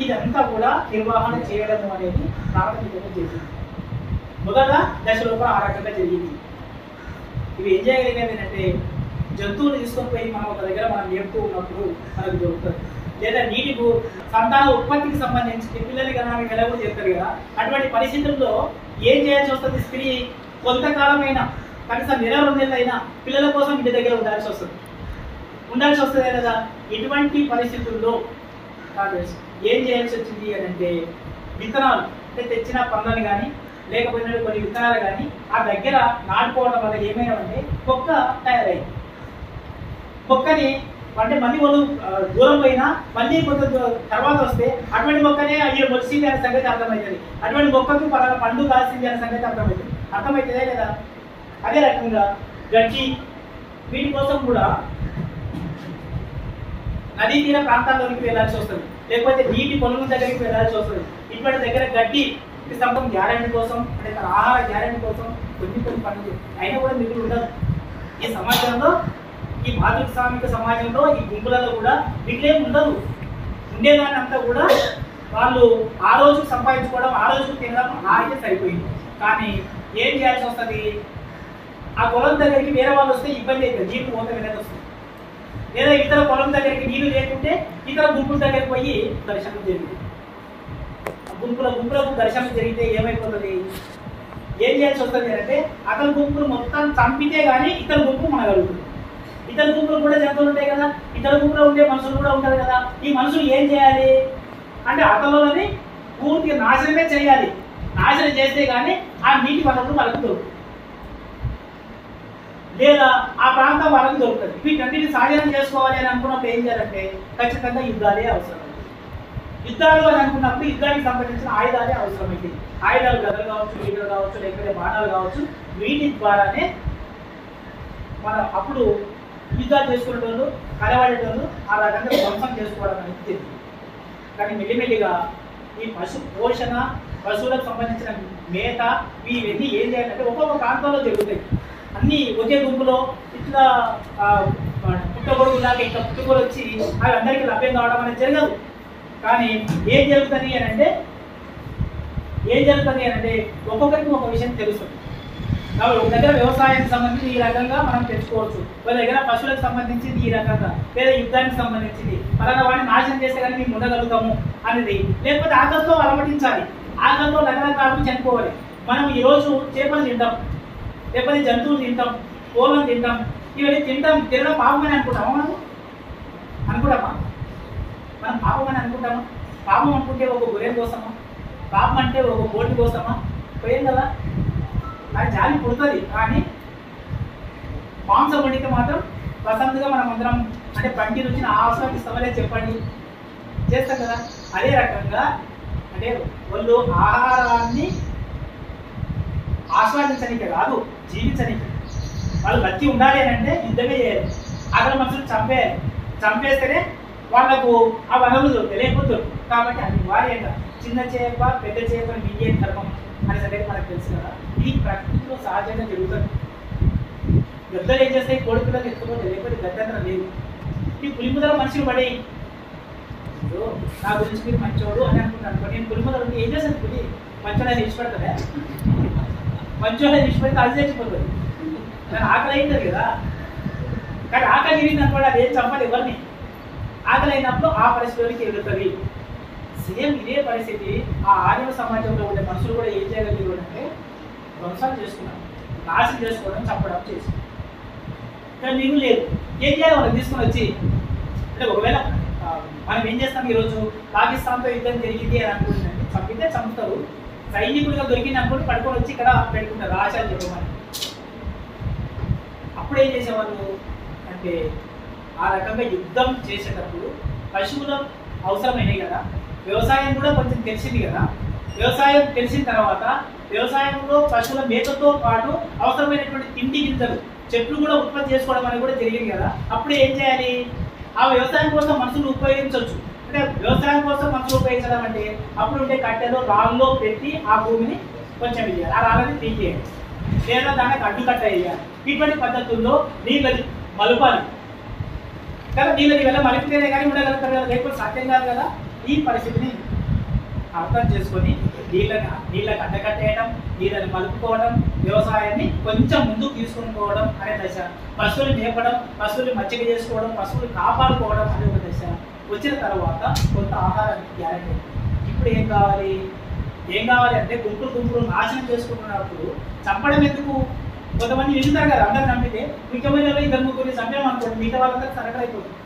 ఇదంతా కూడా నిర్వహణ చేయడం అనేది ప్రాథమికంగా చేసింది. మొదట దశలో కూడా ఆ రకంగా జరిగింది. ఇవి ఏం చేయగలిగేది ఏంటంటే జంతువులు తీసుకొని పోయి మనం ఒక దగ్గర మనం నేర్పుతూ ఉన్నప్పుడు మనకు దొరుకుతుంది. లేదా నీటి సంతాన ఉత్పత్తికి సంబంధించి పిల్లలు కన్నా ఎలా కూడా చెప్తారు కదా, అటువంటి పరిస్థితుల్లో ఏం చేయాల్సి వస్తుంది? స్త్రీ కొంతకాలమైనా కనీసం నెల 2 నెలలు అయినా పిల్లల కోసం ఇంటి దగ్గర ఉండాల్సి వస్తుంది కదా. ఇటువంటి పరిస్థితుల్లో ఏం చేయాల్సి వచ్చింది అని అంటే విత్తనాలు అంటే తెచ్చిన పండ్లను కానీ లేకపోతే కొన్ని విత్తనాలు కానీ ఆ దగ్గర నాటుకోవడం వల్ల ఏమైనా అంటే మొక్క తయారైంది. మొక్కని అంటే మళ్ళీ వాళ్ళు దూరం పోయినా మళ్ళీ కొంత తర్వాత వస్తే అటువంటి మొక్కనే అయ్యో మొలిసింది అనే సంగతి అర్థమవుతుంది. అటువంటి మొక్కకు పలానా పండు కాల్సింది అనే సంగతి అర్థమవుతుందే లేదా? అదే రకంగా గడ్డి వీటి కోసం కూడా నదీ తీర ప్రాంతాల్లోకి వెళ్ళాల్సి వస్తుంది, లేకపోతే నీటి పొలం దగ్గరికి వెళ్ళాల్సి వస్తుంది. ఇటువంటి దగ్గర గడ్డి సంపం గ్యారెంటీ కోసం అంటే ఆహార గ్యారెంటీ కోసం కొన్ని పనులు అయినా కూడా మిగులు ఉండదు. ఈ సమాజంలో ఈ మాతృస్వామిక సమాజంలో ఈ గుంపులలో కూడా మిగిలేం ఉండదు. ఉండేదాన్ని అంతా కూడా వాళ్ళు ఆ రోజుకు సంపాదించుకోవడం, ఆ రోజుకు తినడం అయితే సరిపోయింది. కానీ ఏం చేయాల్సి వస్తుంది? ఆ పొలం దగ్గరికి వేరే వాళ్ళు వస్తే ఇబ్బంది అవుతుంది, నీళ్లు పోతే వెళ్ళేది వస్తుంది. లేదా ఇతర పొలం దగ్గరికి నీళ్లు లేకుంటే ఇతర గుంపుల దగ్గరికి పోయి దర్శనం జరిగింది. గుంపులకు దర్శనం జరిగితే ఏమైపోతుంది? ఏం చేయాల్సి వస్తుంది అంటే అతని గుంపులు మొత్తం చంపితే కానీ ఇతర గుంపు మనగలుగుతుంది. ఇతర గుంపులు కూడా జంతువులు ఉంటాయి కదా, ఇతర గుంపులో ఉండే మనుషులు కూడా ఉంటారు కదా. ఈ మనుషులు ఏం చేయాలి అంటే అతలని పూర్తిగా నాశనమే చేయాలి. నాశనం చేస్తే కానీ ఆ నీటి వనరులు వాళ్ళకు దొరుకుతుంది, లేదా ఆ ప్రాంతం వాళ్ళకి దొరుకుతుంది. వీటన్నిటిని సాధనం చేసుకోవాలి అని అనుకున్నప్పుడు ఏం చేయాలంటే ఖచ్చితంగా యుద్ధాలే అవసరం. యుద్ధాలు అని అనుకున్నప్పుడు యుద్ధానికి సంబంధించిన ఆయుధాలే అవసరమైంది. ఆయుధాలు గదలు కావచ్చు, ఈటలు కావచ్చు, లేకపోతే బాణాలు కావచ్చు. వీటి ద్వారానే మనం అప్పుడు యుద్ధాలు చేసుకునేటోళ్ళు, కలవాడేటోళ్ళు ఆ రకంగా ధ్వంసం చేసుకోవడం అనేది జరిగింది. కానీ మెల్లిమెల్లిగా ఈ పశు పోషణ, పశువులకు సంబంధించిన మేత ఇవన్నీ ఏం చేయాలంటే ఒక్కొక్క ప్రాంతంలో జరుగుతాయి. అన్నీ ఒకే గుంపులో ఇట్లా పుట్టగొడుగులాగా ఇట్లా పుట్టుకొని వచ్చి అవి అందరికీ లభ్యం కావడం అనేది జరగదు. కానీ ఏం జరుగుతుంది అని అంటే ఒక్కొక్కరికి ఒక విషయం తెలుస్తుంది. కాబట్టి ఒక దగ్గర వ్యవసాయానికి సంబంధించి ఈ రకంగా మనం తెచ్చుకోవచ్చు, ఒక దగ్గర పశువులకు సంబంధించింది ఈ రకంగా, లేదా యుద్ధానికి సంబంధించింది పలానా వాడిని నాశనం చేస్తే కానీ మేము ఉండగలుగుతాము అనేది. లేకపోతే ఆకలితో అలమటించాలి, ఆకలితో రకరకాలు చనిపోవాలి. మనం ఈరోజు చేపలు తింటాం, లేకపోతే జంతువులు తింటాం, కోళ్ళను తింటాం. ఇవన్నీ తినడం పాపమని అనుకుంటామా? మనం పాపమని అనుకుంటామా? పాపం అనుకుంటే ఒక గొర్రె కోసమా? పాపం అంటే ఒక కోటి కోసమా? పోయేం కదా, అది జాలి పుడుతుంది. కానీ మాంసం వండితే మాత్రం ప్రశాంతంగా మనం అందరం అంటే పంటి రుచిని ఆస్వాదిస్తామనే చెప్పండి, చేస్తాం కదా. అదే రకంగా అంటే వాళ్ళు ఆహారాన్ని ఆస్వాదించడానికి కాదు, జీవించడానికి. వాళ్ళు బతి ఉండాలి అని అంటే యుద్ధమే చేయాలి, అక్కడ మనుషులు చంపేస్తేనే వాళ్ళకు ఆ వనరులు దొరుకుతాయి, లేకపోతే కాబట్టి అనివార్యంగా చిన్న చేప పెద్ద చేపని మింగే ధర్మం అనే సంగతి మనకు తెలుసు కదా. ఇది ప్రకృతిలో సహజంగా జరుగుతుంది. గద్దలు ఏం చేస్తాయి? కోడి పిల్లలు ఎత్తుకోలేదు, లేకపోతే గద్దంతరం లేదు. ఈ పులిముదల మనుషులు పడి నా గురించి మీరు మంచోడు అని అనుకుంటాను. నేను పులిముదల ఏం చేస్తాను? పులి మంచోడా నిలిచిపెడతానే, మంచోడా నిలిచిపెడితే అది చచ్చిపోతుంది. దాని ఆకలి అయింది కదా. కానీ ఆకలి తిరిగింది అనుకోండి, అది ఏం చంపాలి ఎవరిని. ఆకలి అయినప్పుడు ఆ పరిస్థితిలోకి ఎదుగుతుంది. సేమ్ ఇదే పరిస్థితి ఆ ఆదిమ సమాజంలో ఉండే మనుషులు కూడా ఏం చేయగలిగారు అంటే ధ్వంసాలు చేసుకున్నారు, నాశనం చేసుకోవడం, చంపడం చేసి. కానీ నీరు లేదు. ఏం చేయాలి వాళ్ళని తీసుకొని వచ్చి? అంటే ఒకవేళ మనం ఏం చేస్తాం, ఈరోజు పాకిస్తాన్తో యుద్ధం జరిగింది అని అనుకుంటుందండి, చంపితే చంపుతారు, సైనికులుగా దొరికింది అనుకుంటే పడుకొని వచ్చి ఇక్కడ పెట్టుకుంటారు ఆశాలు చెప్పమని. అప్పుడు ఏం చేసేవాళ్ళు అంటే ఆ రకంగా యుద్ధం చేసేటప్పుడు పశువులు అవసరమైనవి కదా, వ్యవసాయం కూడా కొంచెం తెలిసింది కదా. వ్యవసాయం తెలిసిన తర్వాత వ్యవసాయంలో పశువుల మేతతో పాటు అవసరమైనటువంటి తిండి గింజలు చెట్లు కూడా ఉత్పత్తి చేసుకోవడం అనేది కూడా జరిగింది కదా. అప్పుడు ఏం చేయాలి? ఆ వ్యవసాయం కోసం మనుషులు ఉపయోగించవచ్చు. అంటే వ్యవసాయం కోసం మనుషులు ఉపయోగించడం అంటే అప్పుడు ఉండే కట్టెలు రాళ్ళలో పెట్టి ఆ భూమిని కొంచెం వేయాలి, ఆ రాళ్ళని తీసేయాలి, లేదా దానికి అడ్డుకట్ట వేయాలి. ఇటువంటి పద్ధతుల్లో నీళ్ళని మలుపాలి కదా. నీళ్ళని వెళ్ళ మలిపితేనే కానీ ఉండగలుగుతారు కదా, లేకపోతే సాధ్యం కాదు కదా. ఈ పరిస్థితిని అర్థం చేసుకొని నీళ్ళకి అడ్డకట్టేయడం, నీళ్ళని మలుపుకోవడం, వ్యవసాయాన్ని కొంచెం ముందుకు తీసుకొని పోవడం అనే దశ. పశువులు మేపడం, పశువులు మచ్చిక చేసుకోవడం, పశువులు కాపాడుకోవడం అనే ఒక దశ వచ్చిన తర్వాత కొంత ఆహారానికి గ్యారెంటీ. ఇప్పుడు ఏం కావాలి అంటే గుంపులు నాశనం చేసుకుంటున్నప్పుడు చంపడం ఎందుకు? కొంతమంది వెళ్తారు కదా, అందరు నమ్మితే ముఖ్యమైన 2-3 చంపాం అనుకోండి, మిగతా వాళ్ళందరూ సరెండర్ అయిపోతుంది.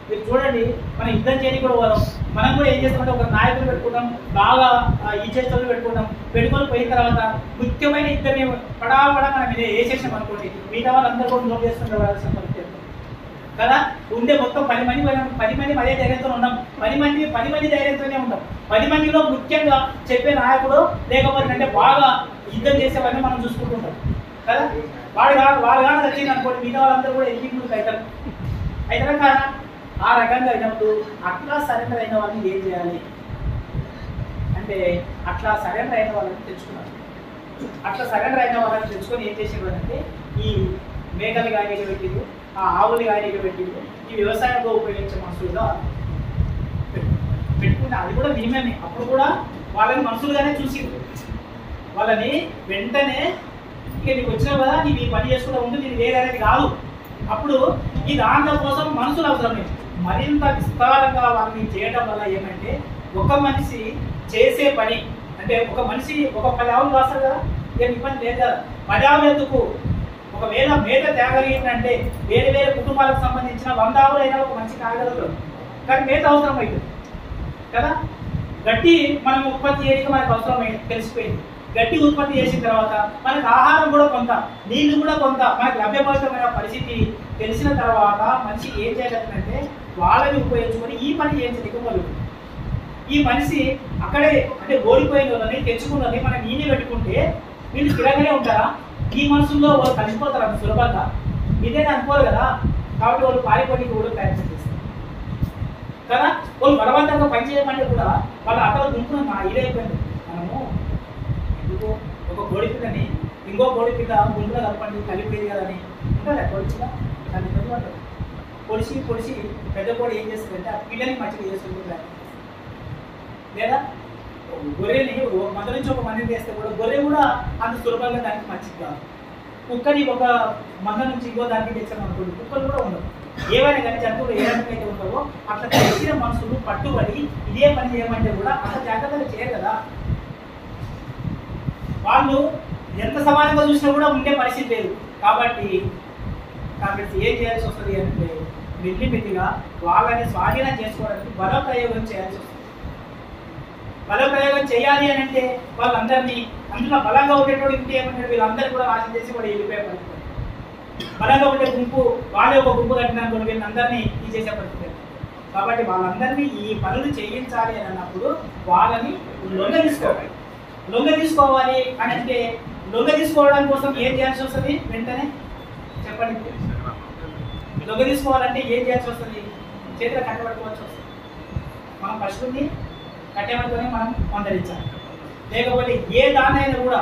మీరు చూడండి, మనం యుద్ధం చేయడానికి కూడా పోదాం, మనం కూడా ఏం చేస్తామంటే ఒక నాయకులు పెట్టుకుంటాం, బాగా ఈ చేతులు పెట్టుకొని పోయిన తర్వాత ముఖ్యమైన ఇద్దరిని పడా మనం మీద వేసేసాం అనుకోండి, మిగతా వాళ్ళందరూ కూడా నోట్ చేసుకుంటారు కదా. ఉండే మొత్తం 10 మంది అదే ధైర్యంతో ఉన్నాం, 10 మంది ధైర్యంతోనే ఉంటాం. 10 మందిలో ముఖ్యంగా చెప్పే నాయకుడు లేకపోతే అంటే బాగా యుద్ధం చేసేవాడిని మనం చూసుకుంటుంటాం కదా. వాడు కానీ వచ్చింది అనుకోండి, మిగతా వాళ్ళందరూ కూడా ఎన్నికలు అవుతారు కదా. ఆ రకంగా అయినప్పుడు అట్లా సరెండర్ అయిన వాళ్ళని ఏం చేయాలి అంటే అట్లా సరెండర్ అయిన వాళ్ళని తెచ్చుకున్నారు. అట్లా సరెండర్ అయిన వాళ్ళని తెచ్చుకొని ఏం చేసేవారు అంటే ఈ మేకలు కానీ పెట్టిండు, ఆ ఆవులు కానీ పెట్టిండు, ఈ వ్యవసాయంలో ఉపయోగించే మనుషులుగా పెట్టుకుంటే అది కూడా మేమే. అప్పుడు కూడా వాళ్ళని మనుషులుగానే చూసిండు. వాళ్ళని వెంటనే ఇక నీకు వచ్చినావు కదా, నీకు ఈ పని చేసుకుంటూ ఉంటే నీకు వేరే అనేది కాదు. అప్పుడు ఈ దాంట్లో కోసం మనుషులు అవసరమే. మరింత విస్తారంగా వాళ్ళని చేయడం వల్ల ఏమంటే ఒక మనిషి చేసే పని అంటే ఒక మనిషి ఒక 10 ఆవులు కాస్తారు కదా, ఏం ఇబ్బంది లేదు కదా. 10 ఆవులు ఎందుకు? ఒకవేళ మేత తేగలిగిందంటే వేరే కుటుంబాలకు సంబంధించిన 100 ఆవులు అయినా ఒక మనిషి కాగలుగుతారు, కానీ మేత అవసరం అవుతుంది కదా. గట్టి మనం ఉత్పత్తి చేయడానికి మనకు అవసరం తెలిసిపోయింది. గట్టి ఉత్పత్తి చేసిన తర్వాత మనకు ఆహారం కూడా కొంత, నీళ్లు కూడా కొంత మనకు లభ్యమవుతున్న పరిస్థితి తెలిసిన తర్వాత మనిషి ఏం చేయగలుగుతుందంటే వాళ్ళని ఉపయోగించుకొని ఈ పని చేయగలుగుతుంది. ఈ మనిషి అక్కడే అంటే ఓడిపోయిన వాళ్ళని తెచ్చుకున్నది మనం ఈయన పెట్టుకుంటే వీళ్ళు స్థిరంగానే ఉంటారా? ఈ మనుషుల్లో వాళ్ళు కలిసిపోతారు అంత సులభంగా? ఇదేనా అనుకోరు కదా. కాబట్టి వాళ్ళు పారిపోయి కూడా ప్రయత్నం చేస్తారు కదా. వాళ్ళు బలవంతంగా పని చేయమంటే కూడా వాళ్ళ అక్కడ గుంపున ఇదైపోయింది. మనము ఎందుకు ఒక కోడి పిల్లని ఇంకో కోడి పిల్ల గుంపులో కలపండి కలిపేది కదని ఉంటుందా? కోడి పిల్ల కలిపి పొడిచి పెద్ద కోడి ఏం చేస్తుందంటే ఆ పిల్లని మంచిగా చేసుకుంటుంది. లేదా గొర్రెని మంద నుంచి ఒక మందిని చేస్తే కూడా గొర్రె కూడా అంత సులభంగా దానికి మంచిది కాదు. కుక్కని ఒక మంద నుంచి ఇంకో దానికి తెచ్చాము అనుకోండి, కుక్కలు కూడా ఉండవు. ఏవైనా కానీ జంతువులు ఏ రకంగా అయితే ఉంటావో అట్లా తెలిసిన మనుషులు పట్టుబడి ఇదే పని చేయమంటే కూడా అంత జాగ్రత్తగా చేయరు కదా. వాళ్ళు ఎంత సమానంగా చూసినా కూడా ఉండే పరిస్థితి లేదు. కాబట్టి ఏం చేయాల్సి వస్తుంది అంటే మెల్లిమెల్లిగా వాళ్ళని స్వాధీనం చేసుకోవడానికి బలప్రయోగం చేయాల్సి వస్తుంది. బలప్రయోగం చేయాలి అని అంటే వాళ్ళందరినీ అందులో బలంగా ఉండేటోడు ఇంటి ఏమంటాడు, వీళ్ళందరూ కూడా నాశనం చేసి వాడు వెళ్ళిపోయే పరిస్థితి. బలంగా ఉండే గుంపు వాళ్ళే ఒక గుంపు కట్టినప్పుడు వీళ్ళందరినీ తీసేసే పరిస్థితి. కాబట్టి వాళ్ళందరినీ ఈ పనులు చేయించాలి అని అన్నప్పుడు వాళ్ళని లొంగ తీసుకోవాలి అని అంటే లొంగ తీసుకోవడం కోసం ఏం చేయాల్సి వస్తుంది? వెంటనే చెప్పండి. లొంగ తీసుకోవాలంటే ఏం చేయాల్సి వస్తుంది? చేతిలో కట్టబడుకోవాల్సి వస్తుంది. మనం పశువుని కట్టేమనుకొని మనం మందరించాలి. లేకపోతే ఏ దాన్నైనా కూడా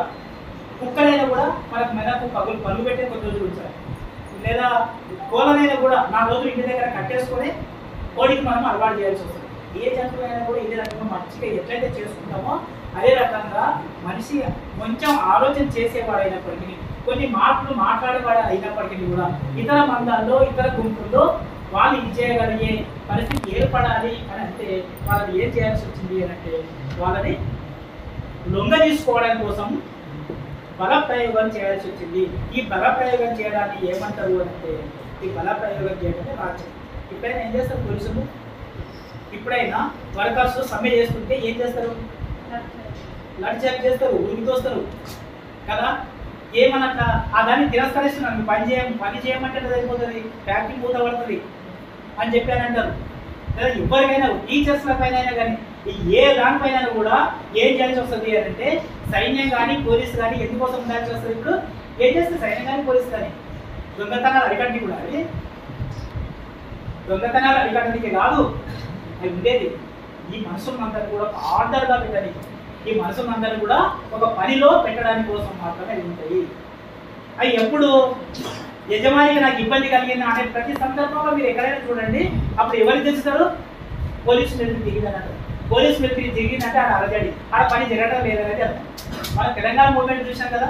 కుక్కనైనా కూడా మనకు మెదకు పనులు పెట్టే కొన్ని రోజులు ఉంచాలి. లేదా కోళ్ళనైనా కూడా 4 రోజులు ఇంటి దగ్గర కట్టేసుకొని కోడికి మనం అలవాటు చేయాల్సి వస్తుంది. ఏ జంతువులైనా కూడా ఇదే రకంగా మంచిగా ఎట్లయితే చేసుకుంటామో అదే రకంగా మనిషి కొంచెం ఆలోచన చేసేవాడైనప్పటికీ కొన్ని మాటలు మాట్లాడేవాడు అయినప్పటికీ కూడా ఇతర మందాల్లో ఇతర గుంపుల్లో వాళ్ళు ఇది చేయగలిగే పరిస్థితి ఏర్పడాలి అని అంటే వాళ్ళని ఏం చేయాల్సి వచ్చింది అని అంటే వాళ్ళని లొంగ తీసుకోవడం కోసం బలప్రయోగం చేయాల్సి వచ్చింది. ఈ బలప్రయోగం చేయడాన్ని ఏమంటారు అంటే ఈ బల ప్రయోగం చేయడమే రాజ్యం. ఇప్పుడైనా ఏం చేస్తారు పోలీసులు? ఇప్పుడైనా వర్కర్స్ సమ్మె చేస్తుంటే ఏం చేస్తారు? లాఠీ చార్జ్ చేస్తారు, ఊరికి తోస్తారు కదా. ఏమన్నట్ట ఆ దాన్ని తిరస్కరిస్తున్నాను, పని చేయమంటే సరిపోతుంది, ఫ్యాక్టరీ మూత పడుతుంది అని చెప్పి అని అంటారు కదా. ఎవరికైనా టీచర్స్ల పైన అయినా కానీ ఏ దానిపైన కూడా ఏం చేయాల్సి వస్తుంది అని అంటే సైన్యం కానీ పోలీసు కానీ ఎందుకోసం ఉండాల్సి వస్తుంది? ఇప్పుడు ఏం చేస్తుంది సైన్యం కానీ పోలీసు కానీ? దొంగతనాలు అరికట్టి కూడా అది దొంగతనాలు అరికట్టడానికి కాదు అది ఉండేది. ఈ మనసులందరూ కూడా ఆర్డర్గా పెట్టడానికి, ఈ మనసులందరూ కూడా ఒక పనిలో పెట్టడానికి కోసం మాత్రమే ఉంటాయి. అవి ఎప్పుడు యజమానికి నాకు ఇబ్బంది కలిగింది అనే ప్రతి సందర్భంలో మీరు ఎక్కడైనా చూడండి, అప్పుడు ఎవరికి తెచ్చుతారు? పోలీసు మిలిటరీ దిగిందన్నట్టు. పోలీసు మిలిటరీ దిగిందంటే ఆడ అరజడి, ఆడ పని జరగడం లేదనేది అర్థం. మనం తెలంగాణ మూవ్మెంట్ చూసాం కదా.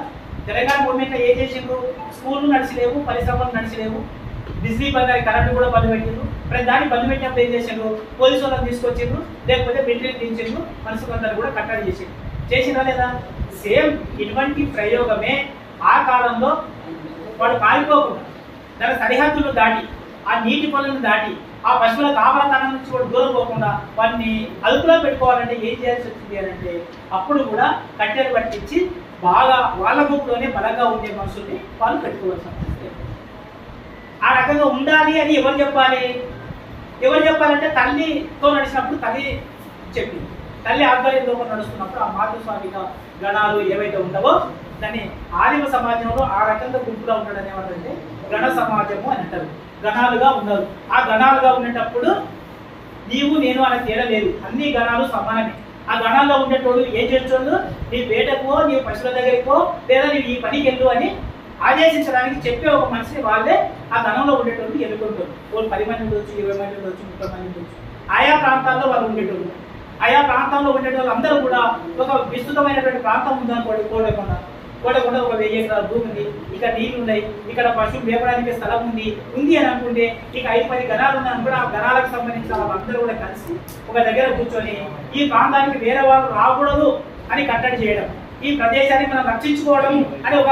తెలంగాణ మూవ్మెంట్లో ఏం చేసిండ్రు? స్కూళ్ళు నడిచిలేవు, పరిశ్రమలు నడిచిలేవు, బిజిలీ బంద్ కరెంటు కూడా బంద్ పెట్టిండ్రు. ప్రతి దాన్ని బంద్ పెట్టినప్పుడు ఏం చేసిండ్రు? పోలీసు వాళ్ళని తీసుకొచ్చిండ్రు, లేకపోతే మిలిటరీ దించిండ్రు, మనుషులందరూ కూడా కట్టడి చేసిండ్రా లేదా? సేమ్ ఇటువంటి ప్రయోగమే ఆ కాలంలో వాడు పారిపోకుండా దాని సరిహద్దులు దాటి, ఆ నీటి పొలను దాటి, ఆ పశువుల కాపలతనం నుంచి కూడా దూరం పోకుండా వాటిని అదుపులో పెట్టుకోవాలంటే ఏం చేయాల్సి వచ్చింది అని అంటే అప్పుడు కూడా కట్టెలు పట్టించి బాగా వాళ్ళ గ్రూప్లోనే బలంగా ఉండే మనుషుల్ని వాళ్ళు పెట్టుకోవాల్సి వస్తుంది. ఆ రకంగా ఉండాలి అని ఎవరు చెప్పాలి? ఎవరు చెప్పాలంటే తల్లితో నడిచినప్పుడు తల్లి చెప్పింది. తల్లి ఆధ్వర్యంలో నడుస్తున్నప్పుడు ఆ మాతృస్వామిక గణాలు ఏవైతే ఉండవో దాన్ని ఆదిమ సమాజంలో ఆ రకంగా గుంపుగా ఉండడం ఏమంటే గణ సమాజము అని అంటారు. గణాలుగా ఉన్నారు. ఆ గణాలుగా ఉండేటప్పుడు నీవు నేను అనే తేడా లేదు, అన్ని గణాలు సమానమే. ఆ గణాల్లో ఉండేటోళ్ళు ఏం చేసేటోళ్ళు? నీ వేటకో, నీ పశువుల దగ్గరికో, లేదా నీవు ఈ పనికి వెళ్ళు అని ఆదేశించడానికి చెప్పే ఒక మనిషిని వాళ్ళే ఆ గణంలో ఉండేటోళ్ళు ఎన్నుకుంటారు. వాళ్ళు 10 మంది ఉండొచ్చు, 20 మంది ఉండొచ్చు, 30 మంది ఉండొచ్చు. ఆయా ప్రాంతాల్లో వాళ్ళు ఉండేటోళ్ళు. ఆయా ప్రాంతంలో ఉండేటోళ్ళు అందరూ కూడా ఒక విస్తృతమైనటువంటి ప్రాంతం ఉందనుకోండి, కోడకుండా ఒక 1000 ఎకరాల భూమి ఉంది, ఇక్కడ నీళ్లు ఉన్నాయి, ఇక్కడ పశువులు మేపడానికి స్థలం ఉంది అని అనుకుంటే ఇక 5-10 గణాలు ఉన్నాయని కూడా ఆ గణాలకు సంబంధించిన వాళ్ళందరూ కూడా కలిసి ఒక దగ్గర కూర్చొని ఈ ప్రాంతానికి వేరే వాళ్ళు రాకూడదు అని కట్టడి చేయడం, ఈ ప్రదేశాన్ని మనం రక్షించుకోవడం అని ఒక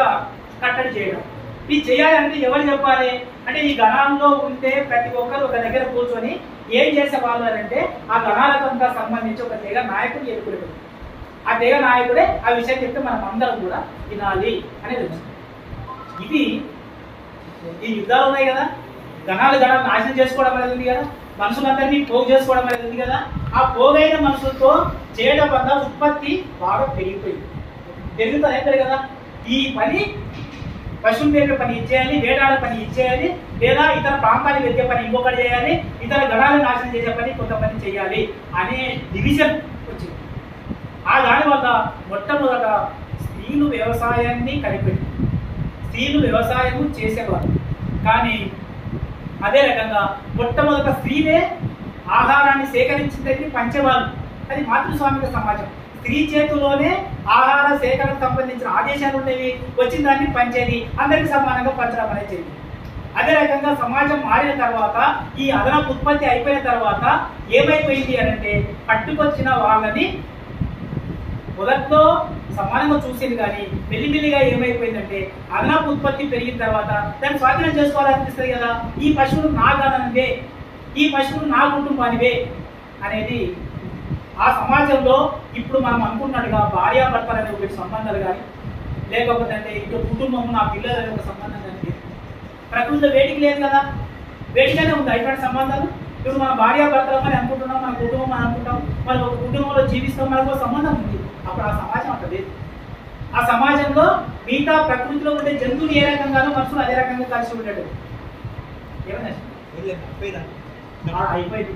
కట్టడి చేయడం. ఇది చేయాలంటే ఎవరు చెప్పాలి అంటే ఈ గణాల్లో ఉంటే ప్రతి ఒక్కరు ఒక దగ్గర కూర్చొని ఏం చేసే వాళ్ళు అంటే ఆ గణాలకు అంతా సంబంధించి ఒక తెగ నాయకుడు ఎన్నుకునేది. ఆ తెగ నాయకుడే ఆ విషయం చెప్తే మనం అందరం కూడా వినాలి అనేది వచ్చింది. ఇది ఈ యుద్ధాలు ఉన్నాయి కదా, గణాలు నాశనం చేసుకోవడం అనేది ఉంది కదా, మనుషులందరినీ పోగు చేసుకోవడం అనేది ఉంది కదా. ఆ పోగైన మనుషులతో చేయడం వల్ల ఉత్పత్తి బాగా పెరుగుతుంది. పెరుగుతుంది కదా. ఈ పని పశువులు మేపే పని ఇచ్చేయాలి, వేటాడే పని ఇచ్చేయాలి, లేదా ఇతర ప్రాంతానికి వెళ్తే పని ఇంకొకటి చేయాలి, ఇతర గణాలను నాశనం చేసే పని కొంతమంది చేయాలి అనే డివిజన్ వచ్చింది. ఆ దానివల్ల మొట్టమొదట స్త్రీలు వ్యవసాయాన్ని కనిపెట్టి స్త్రీలు వ్యవసాయము చేసేవారు. కానీ అదే రకంగా మొట్టమొదట స్త్రీలే ఆహారాన్ని సేకరించిందని పంచేవాళ్ళు. అది మాతృస్వామిక సమాజం. స్త్రీ చేతిలోనే ఆహార సేకరణకు సంబంధించిన ఆదేశాలు ఉండేవి, వచ్చిన దాన్ని పంచేది, అందరికీ సమానంగా పంచడం అనేది జరిగింది. అదే రకంగా సమాజం మారిన తర్వాత ఈ అదనపు ఉత్పత్తి అయిపోయిన తర్వాత ఏమైపోయింది అని అంటే పట్టుకొచ్చిన వాళ్ళని మొదట్లో సమానంగా చూసింది, కానీ మెల్లిమెల్లిగా ఏమైపోయిందంటే అదనపు ఉత్పత్తి పెరిగిన తర్వాత దాన్ని స్వాధీనం చేసుకోవాలనిపిస్తుంది కదా. ఈ పశువులు నా గణనవే, ఈ పశువులు నా కుటుంబానివే అనేది ఆ సమాజంలో ఇప్పుడు మనం అనుకున్నట్టుగా భార్యాభర్తలు అనే ఒక సంబంధాలు కానీ, లేకపోతే అంటే ఇంకో కుటుంబం నా పిల్లలు అనే ఒక సంబంధం కానీ ప్రకృతిలో వేడికి లేదు కదా. వేడిగానే ఉంది అటువంటి సంబంధాలు. ఇప్పుడు మన భార్యాభర్తలు అని అనుకుంటున్నాం, మన కుటుంబం అని అనుకుంటాం, మనం ఒక కుటుంబంలో జీవిస్తాం, మనకు ఒక సంబంధం ఉంది. అప్పుడు ఆ సమాజం అంత లేదు. ఆ సమాజంలో మిగతా ప్రకృతిలో ఉండే జంతువులు ఏ రకంగానో మనుషులు అదే రకంగా కలిసి ఉండేది. ఏమన్నా అయిపోయింది.